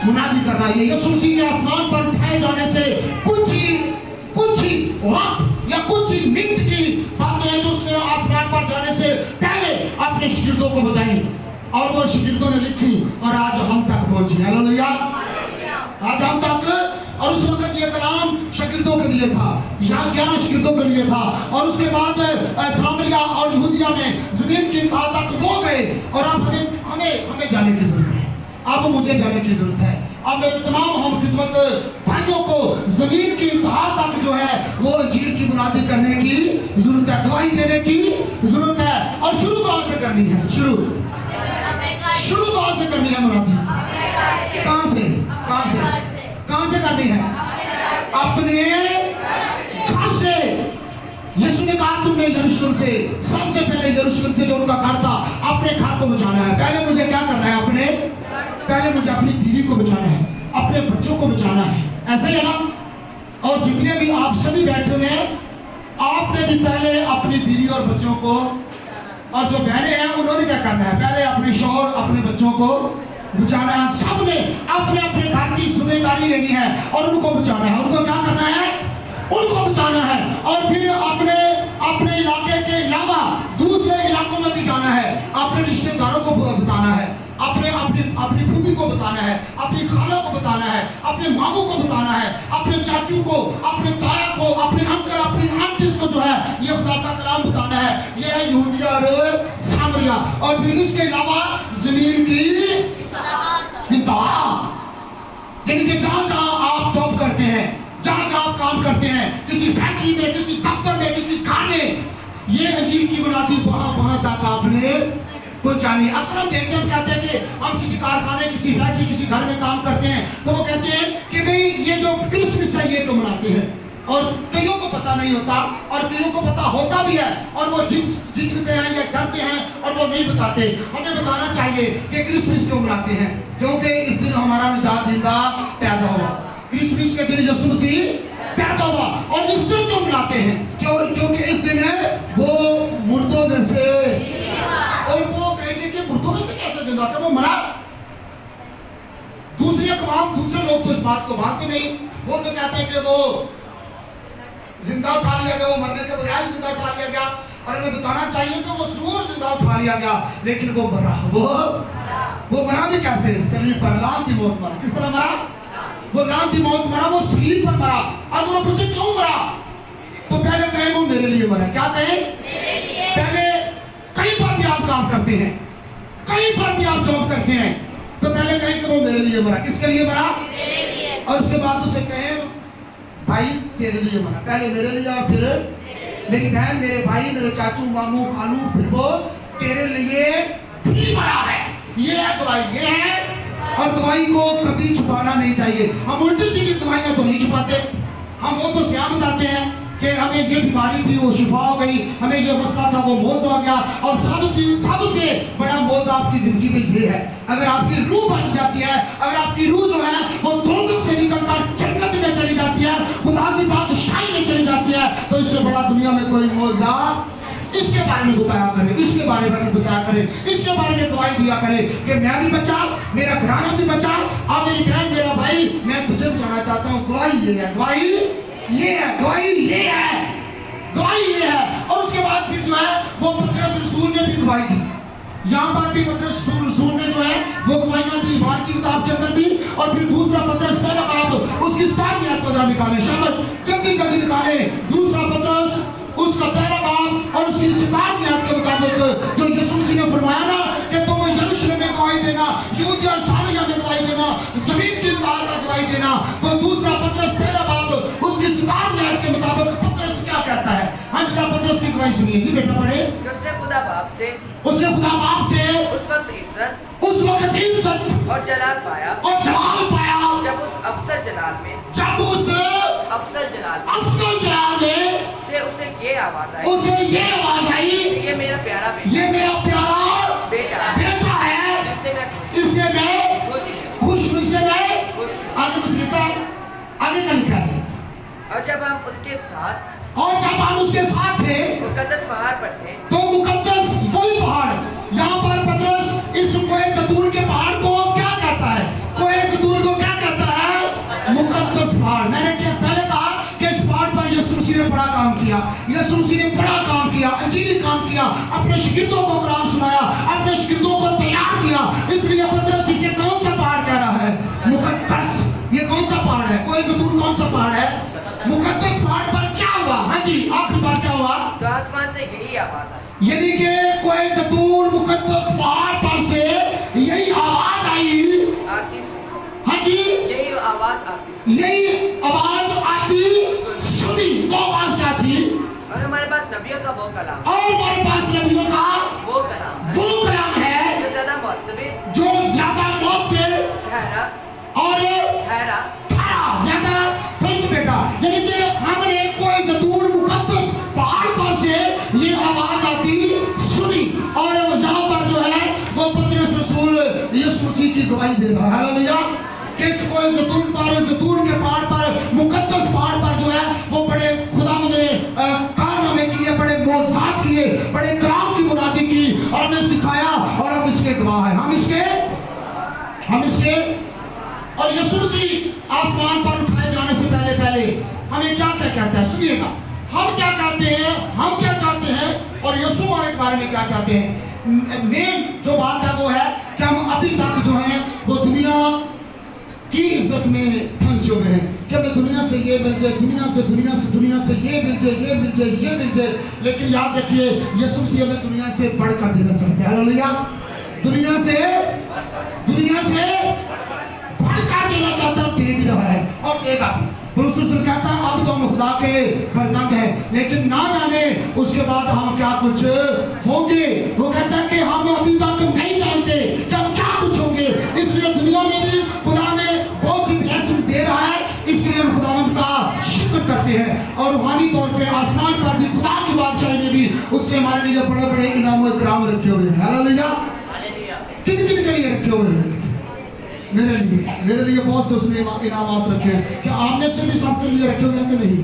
मुनादी कर रहा है। यीशु मसीह के आसमान पर उठाए जाने से कुछ ही वक्त या कुछ ही मिनट की बातें हैं जो उसने आसमान पर जाने से पहले अपने शागिर्दों को बताई, और वो शागिर्दों ने लिखी और आज हम तक पहुंची। हालेलुया। आज हम तक اور اس وقت یہ کلام شاگردوں کے لیے تھا، یا 11 شاگردوں کے لیے تھا، اور اس کے بعد سامریہ اور یہودیہ میں زمین کی انتہا تک وہ گئے، اور اب ہمیں جانے کی ضرورت ہے، اب مجھے جانے کی ضرورت ہے، اب میرے تمام ہم خدمت بھائیوں کو زمین کی انتہا تک جو ہے وہ انجیل کی بنیادی کرنے کی ضرورت ہے، گواہی دینے کی ضرورت ہے، اور شروع کہاں سے کرنی ہے؟ شروع کہاں سے کرنی ہے؟ منادی کہاں سے کرنی ہے؟ اپنے گھر سے۔ یسوع نے کہا تم نے یروشلم سے، سب سے پہلے یروشلم سے جو ان کا گھر تھا، اپنے گھر کو بچانا ہے۔ پہلے مجھے کیا کرنا ہے؟ پہلے مجھے اپنی بیوی کو بچانا ہے، اپنے بچوں کو بچانا ہے، ایسے ہی ہے نا؟ اور جتنے بھی آپ سبھی بیٹھے ہوئے ہیں، آپ نے بھی پہلے اپنی بیوی اور بچوں کو، اور جو بہنیں ہیں انہوں نے کیا کرنا ہے؟ پہلے اپنے شوہر اپنے بچوں کو بچانا ہے۔ سب نے اپنے اپنے گھر کی ذمہ داری لینی ہے اور ان کو بچانا ہے۔ ان کو کیا کرنا ہے؟ ان کو بچانا ہے، اور پھر اپنے علاقے کے علاوہ دوسرے علاقوں میں بھی جانا ہے، اپنے رشتہ داروں کو بتانا ہے، اپنی پھوپھی کو بتانا ہے، اپنی خالہ کو بتانا ہے، اپنے ماموں کو بتانا ہے، اپنے چاچو کو، اپنے تایا کو، اپنے انکل، اپنی آنٹیز کو جو ہے یہ خدا کا کلام بتانا ہے۔ یہ ہے یہودیہ اور سامریہ، اور پھر اس کے علاوہ زمین کی انتہا، یعنی کہ جہاں جہاں آپ جاب کرتے ہیں، جہاں جہاں آپ کام کرتے ہیں، کسی فیکٹری میں، کسی دفتر میں، کسی گھر میں، یہ انجیل کی بنیادی وہاں تک آپ نے پہنچانی۔ اکثر ہم دیکھتے ہیں، ہم کہتے ہیں کہ ہم کسی کارخانے، کسی فیکٹری، کسی گھر میں کام کرتے ہیں تو وہ کہتے ہیں کہ بھئی یہ جو کرسمس ہے یہ تو مناتے ہیں، اور کئیوں کو پتہ نہیں ہوتا، اور کئیوں کو پتہ ہوتا بھی ہے اور وہ جھجکتے ہیں یا ڈرتے ہیں اور وہ نہیں بتاتے۔ ہمیں بتانا چاہیے کہ کرسمس کیوں مناتے ہیں، کیونکہ اس دن ہمارا نجات دہندہ پیدا ہوا، کرسمس کے دن یسوع مسیح پیدا ہوا۔ اور اس دن کیوں مناتے ہیں؟ کیونکہ اس دن وہ مردوں میں سے، اور وہ کہیں گے کہ مردوں میں سے کیسے زندہ کہ وہ مرا؟ دوسری اقوام، دوسرے لوگ تو اس بات کو مانتے نہیں، وہ تو کہتے ہیں کہ وہ زندہ اٹھا لیا گیا، وہ مرنے کے بجائے زندہ اٹھا لیا گیا، اور ہمیں بتانا چاہیے کہ وہ ضرور زندہ اٹھا لیا گیا، لیکن وہ مرا، وہ مرا بھی کیسے؟ صلیب پر لعنتی موت مرا۔ کس طرح مرا؟ وہ لعنتی موت مرا، وہ صلیب پر مرا۔ اور وہ پوچھے کیوں مرا؟ تو پہلے کہیں وہ میرے لیے مرا۔ کیا کہیں؟ پہلے کہیں پر بھی آپ کام کرتے ہیں، کہیں پر بھی آپ جاب کرتے ہیں، تو پہلے کہیں کہ وہ میرے لیے مرا۔ کس کے لیے مرا؟ اور اس کے بعد اسے کہیں بھائی تیرے لیے مرا۔ پہلے میرے لیے، اور پھر میری بہن، میرے بھائی، میرے چاچو، ماموں، خالو، پھر وہ تیرے لیے بھی مرا ہے۔ یہ ہے گواہی، یہ ہے، اور گواہی کو کبھی چھپانا نہیں چاہیے۔ ہم الٹی سیدھی گواہیاں تو نہیں چھپاتے، ہم وہ تو سیاہ بتاتے ہیں کہ ہمیں یہ بیماری تھی وہ شفا ہو گئی، ہمیں یہ مسئلہ تھا وہ موز ہو گیا، اور سب سے بڑا موز آپ کی زندگی میں یہ ہے، اگر آپ کی روح بچ جاتی ہے، اگر آپ کی روح جو ہے وہ دوزخ سے نکل کر جنت میں چلی جاتی ہے، خدا کی بادشاہی میں چلی جاتی ہے، تو اس سے بڑا دنیا میں کوئی موزہ اس کے بارے میں بتایا کرے، اس کے بارے میں بتایا کرے، اس کے بارے میں گواہی دیا کرے کہ میں بھی بچا، میرا گھرانہ بھی بچا، اور میری بہن، میرا بھائی، میں تجھے بچانا چاہتا ہوں۔ گواہی یہ ہے، گواہی یہ ہے، گواہی یہ ہے، گواہی یہ ہے۔ اور اس کے بعد پھر جو ہے وہ پطرس رسول نے بھی گواہی دی، یہاں پر بھی پطرس رسول نے جو ہے وہ گواہیاں دی، ایمان کی کتاب کے اندر بھی، اور پھر دوسرا پطرس پہلا باب اس کی 7 آیت کو ذرا نکالیں، شاباش، جلدی جلدی نکالیں، دوسرا پطرس اس کا پہلا باب اور اس کی 7 آیت کے مطابق جو یسوع مسیح نے فرمایا نا کہ تم یروشلم میں گواہی دینا، یہودیہ اور سامریہ میں گواہی دینا، زمین کی انتہا تک گواہی دینا، تو دوسرا پطرس پہلا باب اس کی 7 آیت کے مطابق پطرس کیا کہتا ہے؟ ہاں جی، پطرس کی گواہی سنیے جی بیٹا، پڑھے۔ اس نے خدا باپ سے اس وقت عزت اور جلال پایا، جب اس افضل جلال میں سے اسے یہ آواز آئی، یہ میرا پیارا بیٹا ہے، جس سے میں خوش ہوں۔ آگے کچھ لکھا ہے، آگے کا لکھا ہے، اور جب ہم اس کے ساتھ تھے مقدس پہاڑ پر تھے، تو مقدس وہی پہاڑ، یہاں پر پطرس اس کوہ زیتون کے پہاڑ کو کیا کہتا ہے؟ کوہ زیتون کو کیا کہتا ہے؟ مقدس پہاڑ۔ میں نے پہلے کہا کہ اس پہاڑ پر یسوع مسیح نے بڑا کام کیا، یسوع مسیح نے بڑا کام کیا، انجیلی کام کیا، اپنے شاگردوں کو کلام سنایا، اپنے شاگردوں کو تیار کیا، اس لیے پطرس اسے کون سا پہاڑ کہہ رہا ہے؟ مقدس۔ یہ کون سا پہاڑ ہے؟ کوہ زیتون आसमान से यही आवाज आई। यानी कि कोई ज़तून मुकद्दस पहाड़ पर से यही आवाज आई। आती सुनी। हाँ जी, यही आवाज आती सुनी। यही आवाज आती सुनी। वो आवाज क्या थी? और हमारे पास नबियों का वो कलाम, और हमारे पास नबियों का वो कलाम है वो कलाम है जो ज्यादा मुअत्तबिर, जो ज्यादा मौत पे ठहरा और ठहरा ज्यादा फर्क बेटा। यानी कि हमने कोई ज़तून मुकद्दस पहाड़ पर से ये आवाज आती सुनी, और यहाँ पर जो है वो पतरस रसूल यीशु मसीह की गवाही दे रहा है। हालेलुया। किस कोई ज़तून के पहाड़ पर, मुकद्दस पहाड़ पर जो है वो बड़े खुदावंद ने कारनामे किए, बड़े मौजज़ात किए, बड़े कलाम की मुरादी की और हमें सिखाया, और हम इसके गवाह हैं। हम इसके और यीशु मसीह आसमान पर उठाए जाने से पहले हमें क्या कहता है? सुनिएगा, हम क्या कहते हैं, हम क्या चाहते हैं, और यीशु हमारे बारे में क्या चाहते हैं। मेन जो बात है वो है कि हम अभी तक जो है वो दुनिया की इज्जत में फंसे हुए हैं कि हमें दुनिया से ये मिल जाए, दुनिया से ये मिल जाए। लेकिन याद रखिए, यीशु मसीह हमें दुनिया से बढ़कर देना चाहते हैं। हालेलुया। दुनिया से बढ़कर देना चाहता है, दे भी रहा है और देगा। रसूल कहता है अब तो हम खुदा के फर्जंद हैं, लेकिन ना जाने उसके बाद हम क्या कुछ होंगे। वो कहता है कि हम अभी तक नहीं जानते कि हम क्या कुछ होंगे, इसलिए दुनिया में भी खुदा में बहुत सी ब्लेसिंग्स दे रहा है। इसके लिए हम खुदावंद का शुक्र करते हैं, और रूहानी तौर पे आसमान पर भी खुदा की बादशाही में भी उसने हमारे लिए बड़े बड़े इनाम इकराम रखे हुए हैं। हालेलुया। किन के लिए रखे हुए हैं? मेरे लिए बहुत से उसने इनामात रखे हैं। क्या आप में से भी सबके लिए रखे हुए हैं कि नहीं?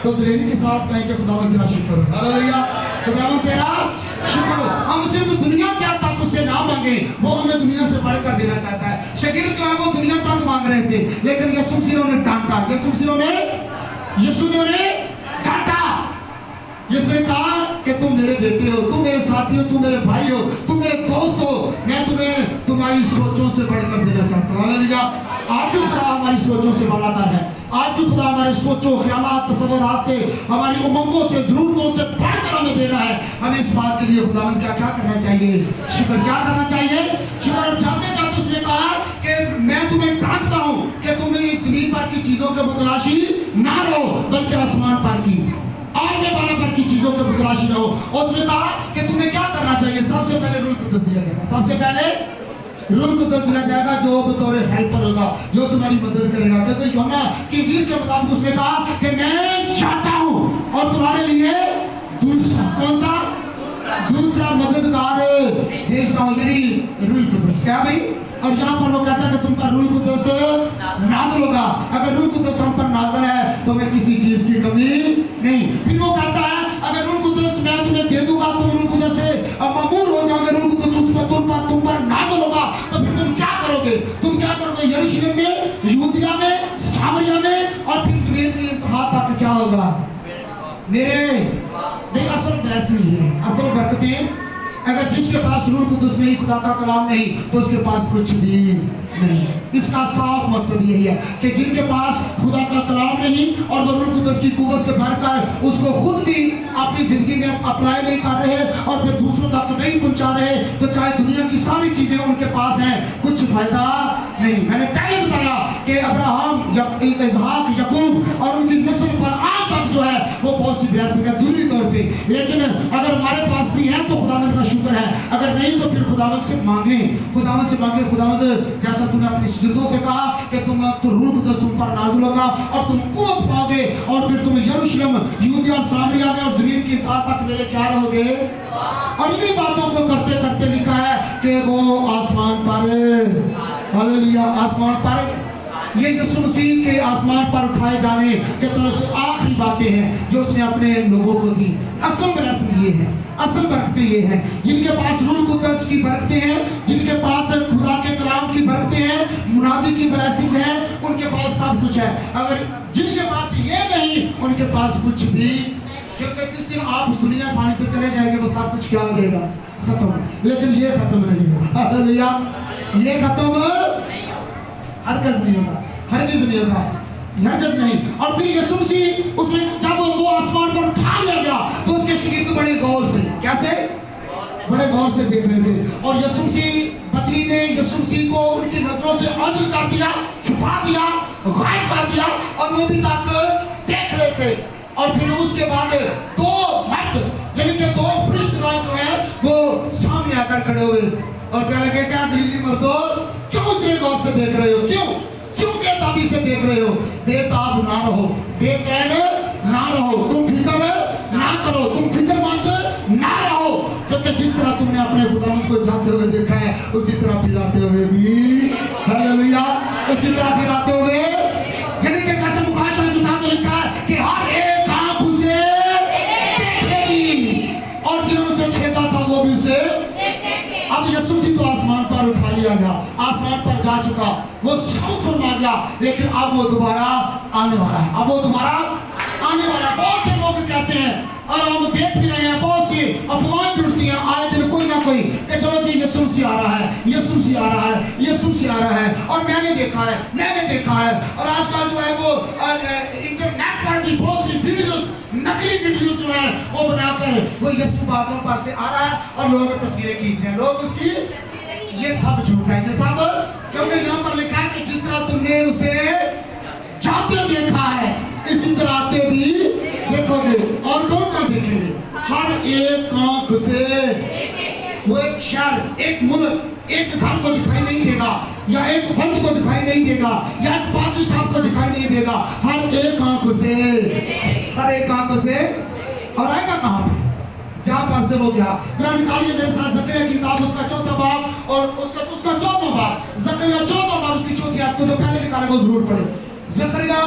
तो दिलेरी के साथ कहें कि खुदावंद तेरा शुक्र। हालेलुया। खुदावंद तेरा शुक्र। हम सिर्फ दुनिया क्या तक उससे ना मांगे, वो हमें दुनिया से बढ़कर देना चाहता है। शकील जो है वो दुनिया तक मांग रहे थे, लेकिन यीशु मसीह ने डांटा। यीशु ने डांटा। यीशु ने कहा कि तुम मेरे बेटे हो, तुम मेरे साथी हो, तुम मेरे भाई हो, तुम मेरे दोस्त हो। मैं तुम्हें तुम्हारी सोचों से बढ़कर देना चाहता हूँ। हालेलुया। आज भी खुदा हमारी सोचों से बढ़ाता है। आज भी खुदा हमारे सोचों, ख्यालात, तसव्वुरात से, हमारी उमंगों से, जरूरतों से बढ़कर हमें दे रहा है। हमें इस बात के लिए खुदावंद क्या करना चाहिए? शुक्र। क्या करना चाहिए? शुक्र। और जाते जाते उसने कहा कि मैं तुम्हें डांटता हूँ कि तुम्हें इस ज़मीन पर की चीजों के मुतलाशी ना रहो, बल्कि आसमान पर की आगे बराबर की चीजों के मुतलाशी रहो। और उसने कहा कि तुम्हें क्या करना चाहिए? सबसे पहले रूल कुद्दस दिया जाएगा। सबसे पहले रूल कुद्दस दिया जाएगा, जो बतौर हेल्पर होगा, जो तुम्हारी मदद करेगा। क्योंकि यूहन्ना की इंजील के मुताबिक उसने कहा कि मैं चाहता हूँ और तुम्हारे लिए दूसरा, कौन सा? दूसरा मददगार भेजता हूँ, यानी रूल कुद्दस। क्या भाई? और यहाँ पर वो कहता है कि तुम पर रूल कुद्दस नाज़िल होगा। अगर रूल कुद्दस हम पर नाज़िल है तो हमें किसी चीज की कमी नहीं। फिर वो कहता है अगर रूल कुद्दस मैं तुम्हें दे दूंगा, तुम रूल कुद्दस से मामूर हो जाओगे, रूल कुद्दस तुम पर नाज़िल होगा, तो फिर तुम क्या करोगे? यरूशलेम में, यहूदिया में, सामरिया में, और फिर ज़मीन की इंतहा तक क्या होगा? मेरे असल ब्लेसिंग है, असल बरकतें। अगर जिसके पास रूह कुद्दुस नहीं, खुदा का कलाम नहीं, तो उसके पास कुछ भी नहीं। इसका साफ मकसद यही है कि जिनके पास खुदा का कलाम नहीं और वो रूह कुद्दुस की कुव्वत से भरकर उसको खुद भी अपनी जिंदगी में अप्लाई नहीं कर रहे और फिर दूसरों तक नहीं पहुंचा रहे, तो चाहे दुनिया की सारी चीजें उनके पास हैं, कुछ फायदा नहीं। मैंने पहले बताया कि अब्राहम, इसहाक, याकूब और उनकी नस्ल पर आज तक जो है वो बहुत सी ब्लेसिंग है दूरी तौर पे। लेकिन अगर हमारे पास भी है तो खुदावंद का शुक्र है, अगर नहीं तो फिर खुदावंद से मांगे, खुदावंद से मांगे। खुदावंद जैसा तुमने अपने शिगिर्दों से कहा कि तो रूह कुद्दुस तुम पर नाज़िल होगा और तुम कुव्वत पाओगे और फिर तुम यरूशलेम, यहूदिया और सामरिया में और ज़मीन की इंतहा तक मेरे क्या रहोगे। और इन्हीं बातों को करते करते लिखा है कि वो आसमान पर, हालेलुया, आसमान पर, ये यीशु मसीह के आसमान पर उठाए जाने के तरफ से आखिरी बातें हैं जो उसने अपने लोगों को दी। असल ब्लेसिंग ये है, असल बरकतें ये हैं। जिनके पास रूह कुद्दुस की बरकतें हैं, जिनके पास खुदा के कलाम की बरकतें हैं, मुनादी की ब्लेसिंग है, उनके पास सब कुछ है। अगर जिनके पास ये नहीं, उनके पास कुछ भी, क्योंकि जिस दिन आप इस दुनिया फानी से चले जाएंगे वो सब कुछ क्या हो जाएगा, खत्म। लेकिन ये खत्म नहीं होगा, हालेलुया, ये खत्म हरगिज़ नहीं होगा, हरगिज़ नहीं होगा। हरगिज़ नहीं। और फिर यीशु मसीह उसने जब वो आसमान पर उठा लिया गया तो उसके शागिर्द बड़े गौर से, कैसे बड़े गौर से देख रहे थे। और यीशु मसीह बदली ने यीशु मसीह को उनकी नजरों से ओझल कर दिया, छुपा दिया, गायब कर दिया और वो भी तक देख रहे थे। और फिर उसके बाद दो मर्द यानी कि दो फरिश्तेगान जो है वो सामने आकर खड़े हुए और कहने लगे, क्या गलीली मर्दों, क्यों इतने गौर से देख रहे हो, क्यों बेताबी से देख रहे हो? बेताब ना रहो, बेचैन ना रहो, तुम फिक्र ना करो, तुम फिक्रमंद ना रहो, क्योंकि जिस तरह तुमने अपने खुदावंद को जाते हुए देखा है उसी तरह फिर आते हुए भी, हालेलुया, उसी तरह फिर आते हुए, यानी कि जैसे मुकाशा की किताब में लिखा है कि हर एक आंख उसे देखेगी और जिन्होंने छेदा था वो भी उसे देखेंगे। अब यीशु मसीह तो आसमान पर उठा लिया गया, आसमान पर जा चुका, वो सब फरमा गया, लेकिन अब वो दोबारा आने वाला है, अब वो दोबारा आने वाला है। बहुत से लोग कहते हैं और हम देख भी रहे हैं, बहुत सी अफवाहें जुड़ती हैं आए दिन कोई ना कोई कि चलो जी यीशु मसीह आ रहा है, यीशु मसीह आ रहा है, यीशु मसीह आ रहा है। और मैंने देखा है और आजकल जो है वो इंटरनेट पर भी बहुत सी वीडियोस, नकली वीडियोस जो है वो बनाकर वो यीशु बादलों पर से आ रहा है और लोग तस्वीरें खींच रहे हैं, लोग उसकी, ये सब झूठ है, ये सब, क्योंकि यहाँ पर लिखा है कि जिस तरह तुमने उसे जाते देखा है इसी तरह आते भी देखोगे। और कौन कौन देखेंगे? हर एक आंख से। वो एक शहर, एक मुल्क, एक घर को दिखाई नहीं देगा या एक फर्द को दिखाई नहीं देगा या एक बादशाह को दिखाई नहीं देगा, हर एक आंख से, हर एक आंख से। और आएगा कहाँ पे? जहाँ पर से वो गया। जरा निकालिए मेरे साथ ज़करिया की किताब, उसका 4वां बाब और उसका 14वां बाब, ज़करिया 14वां बाब उसकी 4थी आयत को जो पहले निकाले वो जरूर पढ़े। ज़करिया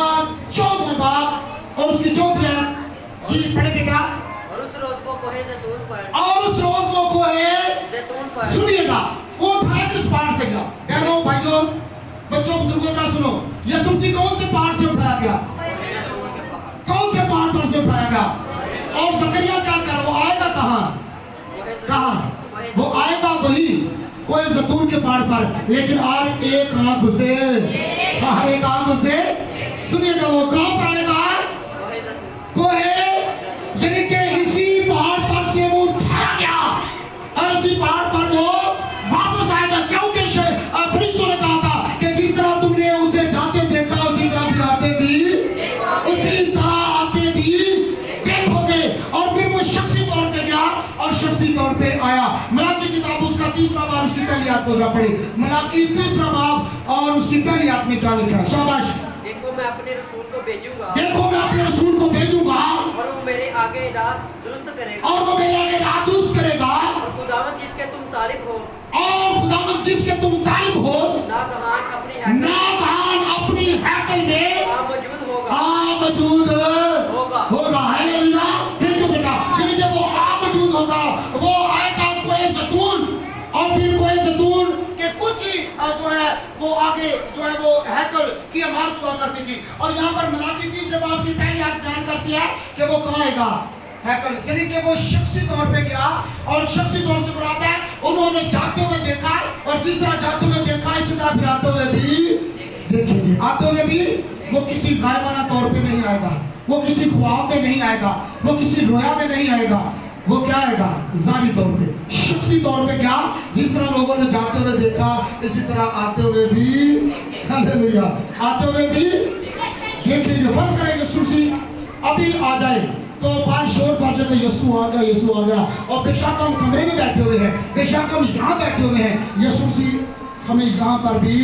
14वां बाब और उसकी 4थी आयत, जी पढ़े बेटा। और उस रोज वो कोहे ज़ैतून पर, और उस रोज वो कोहे ज़ैतून पर, सुनिएगा, वो उठाया किस पहाड़ से गया? बहनों भाइयों बच्चों बुजुर्गों जरा सुनो, यीशु मसीह कौन से पहाड़ से उठाया गया? कौन से पहाड़ पर से उठाया गया? और ज़करिया क्या कर, वो आएगा कहाँ? वो आएगा वही कोई ज़ैतून के पहाड़ पर, लेकिन हर एक आंख से, हर एक आंख से। सुनिएगा, वो कहाँ पर आएगा? कोहे, यानी कि इसी पहाड़ पर से वो उठाया गया और इसी पहाड़ पर वो वापस आएगा, क्योंकि फरिश्तों ने कहा था कि जिस तरह तुमने उसे जाते देखा उसी तरह फिर आते भी, उसी तरह आते भी देखोगे। और फिर वो शख्सी तौर पे गया और शख्सी तौर पे आया। मलाकी किताब उसका 3वां बाब उसकी पहली आयत को जरा पढ़े। मलाकी 3वां बाब और उसकी पहली आयत में क्या लिखा है? शाबाश। देखो मैं अपने रसूल को भेजूंगा, देखो मैं अपने रसूल को भेजूंगा और वो मेरे आगे राह दुरुस्त करेगा, और वो मेरे आगे राह दुरुस्त करेगा, और खुदावंद जिसके तुम तारीफ हो, और खुदावंद जिसके तुम तारीफ हो, नागहान अपनी हैकल में मौजूद होगा, मौजूद होगा। हालेलुया, थैंक यू बेटा। यानी जब वो मौजूद होगा, वो आएगा कोहे ज़ैतून, और फिर कोहे ज़ैतून के कुछ ही जो है वो आगे जो है वो हैकल की इमारत हुआ करती थी। और यहाँ पर मलाकी 3 बाब की पहली आयत बयान करती है कि वो कहाँ आएगा? हैकल, यानी कि वो शख्सी तौर पे गया और शख्सी तौर से मुराद है उन्होंने जाते हुए देखा, और जिस तरह जाते हुए देखा इसी तरह फिर आते हुए भी देखेंगे। आते हुए भी वो किसी गायबाना तौर पे नहीं आएगा, वो किसी ख्वाब में नहीं आएगा, वो किसी रोया में नहीं आएगा, वो क्या आएगा? ज़ाहिरी तौर पे, शख्सी तौर पे क्या? जिस तरह लोगों ने जाते हुए देखा इसी तरह आते हुए भी, हालेलुया, आते हुए भी देखेंगे। फर्ज करें यीशु मसीह अभी आ जाए तो बाहर शोर पड़ जाए, यीशु आ गया, यीशु आ गया। और बेशक हम कमरे में बैठे हुए हैं, बेशक हम यहाँ बैठे हुए हैं, यीशु मसीह हमें यहाँ पर भी,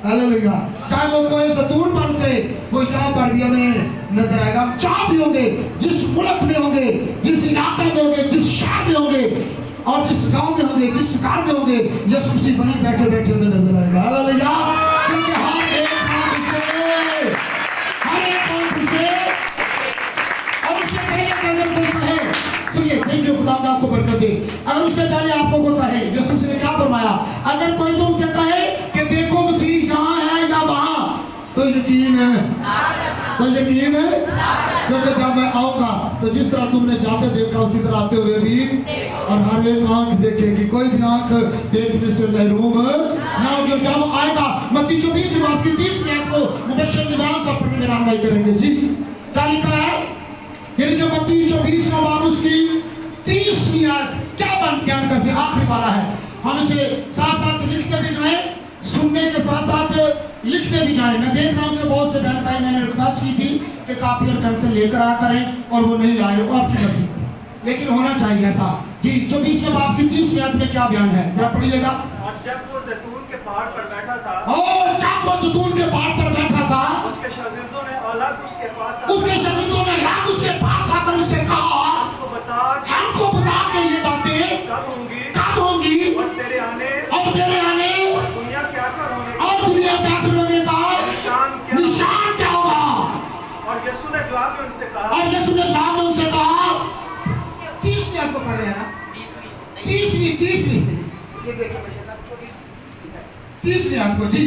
हालेलुया, चाहे वो कोई ज़ैतून पर उतरे, वो यहाँ पर भी हमें नजर आएगा। हम जहाँ भी होंगे, जिस मुल्क में होंगे, जिस इलाके में होंगे, जिस शहर में होंगे और जिस गांव में होंगे, जिस घर में होंगे, यीशु मसीह वहीं बैठे बैठे हमें नजर आएगा। हालेलुया, क्योंकि हर एक आंख से और उससे पहले अगर कोई कहे, सुनिए, थैंक यू, खुदा आपको बरकत दे। अगर उससे पहले आपको कोई कहे, यीशु मसीह ने क्या फरमाया? अगर कोई तुमसे कहे कि देखो मसीह यहाँ है या वहाँ, तो यकीन तो यकीन है क्योंकि जब मैं आऊंगा तो जिस तरह तुमने जाते देखा उसी तरह आते हुए भी, और हर एक आंख देखेगी, कोई भी आंख देखने से महरूम ना होगी। जब आएगा मत्ती 24 बाब की 30 आयत को मुबश्शिर निवान सब पढ़ने में रामलाई करेंगे जी। क्या लिखा है? यानी कि मत्ती 24 बाब उसकी 30वीं आयत क्या बयान करती है? आखिरी वाला है। हम इसे साथ साथ लिखते भी जाएं, सुनने के साथ साथ लिखते भी जाएं। मैं देख रहा हूँ कि बहुत से बहन भाई मैंने रिक्वेस्ट की थी कि कापी और पेंसिल लेकर आ करें, और वो नहीं लाए, वो आपकी मर्जी, लेकिन होना चाहिए ऐसा जी। 24वें बाब की 30वीं आयत में क्या बयान है, जरा पढ़िएगा। और जब वो जैतून के पहाड़ पर बैठा था, और जब वो जैतून के पहाड़ पर बैठा था, उसके शागिर्दों ने औलाद उसके पास उसके शागिर्दों ने लाख उसके पास आकर उसे कहा, हमको बता के ये बातें कब होंगी, और तेरे आने और दुनिया के आखिर होने का निशान क्या होगा? और यीशु ने जवाब में उनसे कहा, 30वीं आपको पढ़ रहे हैं ना, 30वीं ये देखिए बच्चे साहब, 30वीं आपको जी,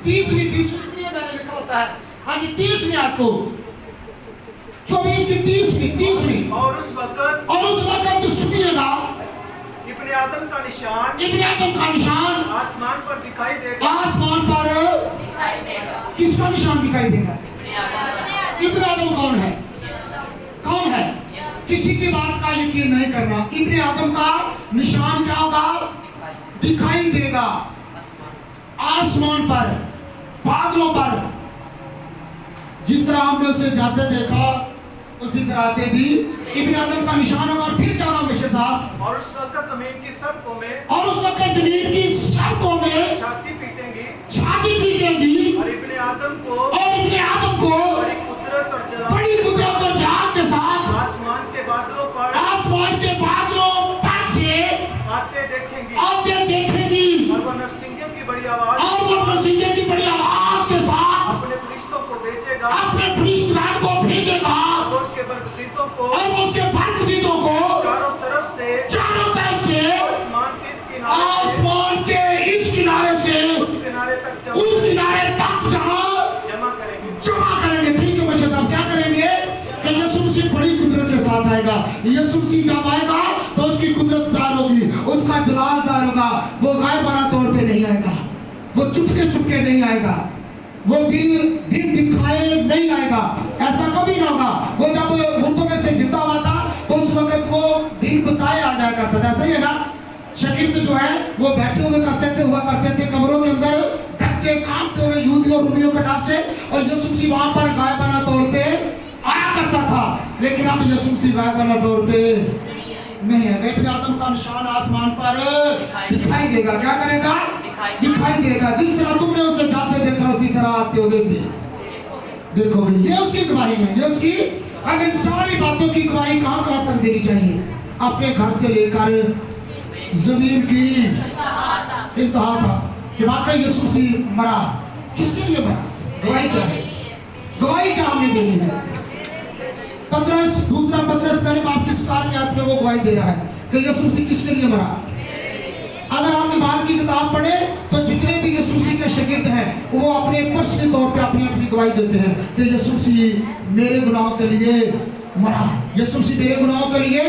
30वीं इसलिए मैंने लिखा होता है। हाँ जी, 30वीं आपको 24 की 30वीं। और उस वक्त सुनिएगा, इब्ने आदम का निशान आसमान पर दिखाई देगा। आसमान पर किसका निशान दिखाई देगा? इब्ने आदम कौन है? किसी की बात का यकीन नहीं करना। इब्ने आदम का निशान क्या होगा? दिखाई देगा आसमान पर, बादलों पर। जिस तरह हमने उसे जाते देखा उसी तरह आते भी इब्ने आदम का निशान होगा। और फिर क्या होगा मिश्र साहब? और उस वक्त जमीन की सब कौमें छाती पीटेंगी, और इब्ने आदम को बड़ी कुदरत और जलाल के साथ आसमान के बादलों पर से आते देखेंगी। और वो नरसिंगे की बड़ी आवाज के साथ अपने फरिश्तों को भेजेगा, और उसके बरगज़ीदों को चारों तरफ से आसमान के इस किनारे से उस किनारे तक जमा करेंगे। ठीक है बच्चे साहब, क्या करेंगे कि यीशु मसीह बड़ी कुदरत के साथ आएगा। यीशु मसीह जब आएगा तो उसकी कुदरत ज़ाहिर होगी, उसका जलाल ज़ाहिर होगा। वो गायबाना तौर पे नहीं आएगा, वो चुपके नहीं आएगा, वो दिन दिखाए नहीं आएगा। ऐसा कभी ना होगा। वो जब मुर्दों में से जिंदा हुआ था तो उस वक्त वो दिन बताए आ जाया करता था। ऐसा ही है ना? शागिर्द जो है वो बैठे हुए हुआ करते थे कमरों के अंदर, डरते कांपते हुए यहूदी और रोमियों के डर से, और यीशु मसीह वहां पर गायबाना तौर पे आया करता था। लेकिन अब यीशु मसीह गायबाना तौर पे नहीं है। इब्ने आदम का निशान आसमान पर दिखाई देगा। क्या करेगा? दिखाई देगा। जिस तरह तुमने उसे जाते देखा उसी तरह आते हुए भी देखोगे। ये उसकी गवाही है, ये उसकी। अब इन सारी बातों की गवाही कहाँ तक देनी चाहिए? अपने घर से लेकर जमीन की इंतहा था कि वाकई यीशु मसीह मरा। किसके लिए मरा? गवाही क्या है? गवाही क्या हमने देनी है? दूसरा पतरस पहले बाप की 17 आयत में वो गवाही दे रहा है कि यीशु मसीह किसके लिए मरा। अगर हम निभान की किताब पढ़े तो जितने भी यीशु मसीह के शागिर्द हैं वो अपने पर्सनल तौर पे अपनी गवाही देते हैं कि यीशु मसीह मेरे गुनाहों के लिए मरा, यीशु मसीह मेरे गुनाहों के लिए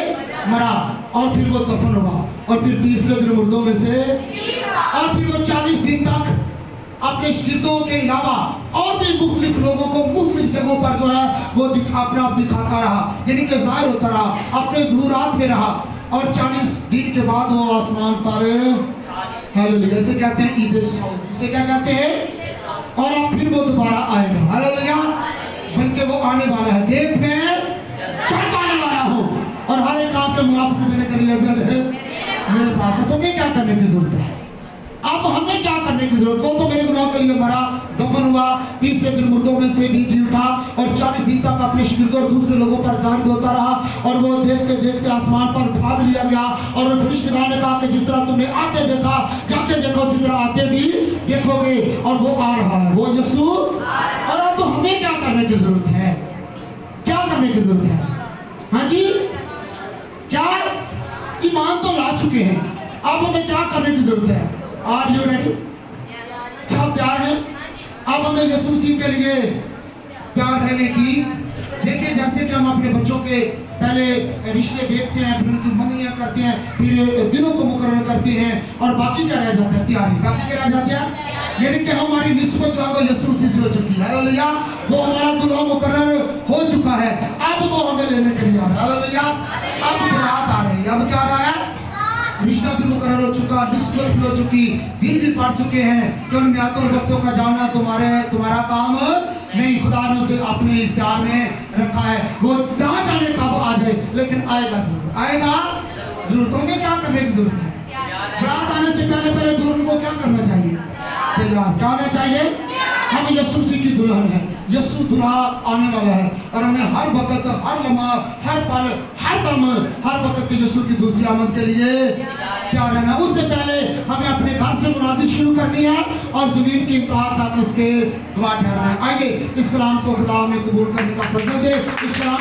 मरा, और फिर वो दफन हुआ, और फिर तीसरे दिन मुर्दों में से, और फिर वो 40 दिन तक अपने शागिर्दों के अलावा और भी मुख्तलिफ लोगों को मुख्तलिफ जगहों पर जो है वो अपना आप दिखाता रहा, यानी कि जाहिर होता रहा, अपने ज़ुहूरात में रहा। और 40 दिन के बाद वो आसमान पर हालेलुया, इसे कहते हैं ईद सौद, इसे क्या कहते हैं? और अब फिर वो दोबारा आएगा। हालेलुया, बल्कि वो आने वाला है। देख मैं चढ़ आने वाला हूँ, और हर एक काम के मुआफ़ देने के लिए अजल है मेरे पास। तो हमें क्या करने की जरूरत है? अब हमें क्या करने की जरूरत? वो तो मेरे गुनाहों के लिए मरा, दफन हुआ, तीसरे दिन मुर्दों में से भी जी उठा, और 40 दिन तक अपने शागिर्दों और दूसरे लोगों पर जाहिर होता रहा। और वो देखते देखते आसमान पर उठा भी लिया गया। और फरिश्तेगान ने कहा कि जिस तरह तुमने आते देखा जाते देखा उसी तरह आते भी देखोगे। और वो आ रहा है, वो यीशु। और अब तो हमें क्या करने की जरूरत है? क्या करने की जरूरत है? हाँ जी, क्या ईमान तो ला चुके हैं, अब हमें क्या करने की जरूरत है? Are you ready? क्या तैयार हैं? अब हमें यीशु मसीह के लिए तैयार रहने की। देखिए जैसे कि हम अपने बच्चों के पहले रिश्ते देखते हैं, फिर उनकी मंगनियां करते हैं, फिर दिनों को मुकर्रर करते हैं, और बाकी क्या रह जाता है? तैयारी। बाकी क्या रह जाता है? यानी कि हमारी निस्बत जो है वो यीशु मसीह से हो चुकी है। हालेलुया। वो हमारा दुल्हा मुकर्रर हो चुका है, अब वो हमें लेने के लिए आ रहा है। हालेलुया। अब बारात आ रही है। अब क्या आ रहा है? रिश्ता भी मुकर्रर हो चुका, निस्बत भी हो चुकी, दिन भी पड़ चुके हैं कि उन मियादों और वक्तों का जानना तुम्हारा काम नहीं। खुदा ने उसे अपने इख्तियार में रखा है। वो ना जाने कब आ जाए, लेकिन आएगा जरूर। आएगा जरूर। तो हमें क्या करने की जरूरत है? बारात आने से पहले दुल्हन को क्या करना चाहिए? तैयार। क्या होना चाहिए? हम यीशु मसीह की दुल्हन है, यीशु दूल्हा आने वाला है, और हमें हर वक्त, हर लम्हा, हर पल, हर दम, हर वक्त यीशु की दूसरी आमद के लिए क्या रहना। उससे पहले हमें अपने घर से मुनादी शुरू करनी है और जमीन की इंतहा तक उसके गवाह ठहरना है। आइए इस कलाम को खुदा में कबूल करने का फजल दे। इस कलाम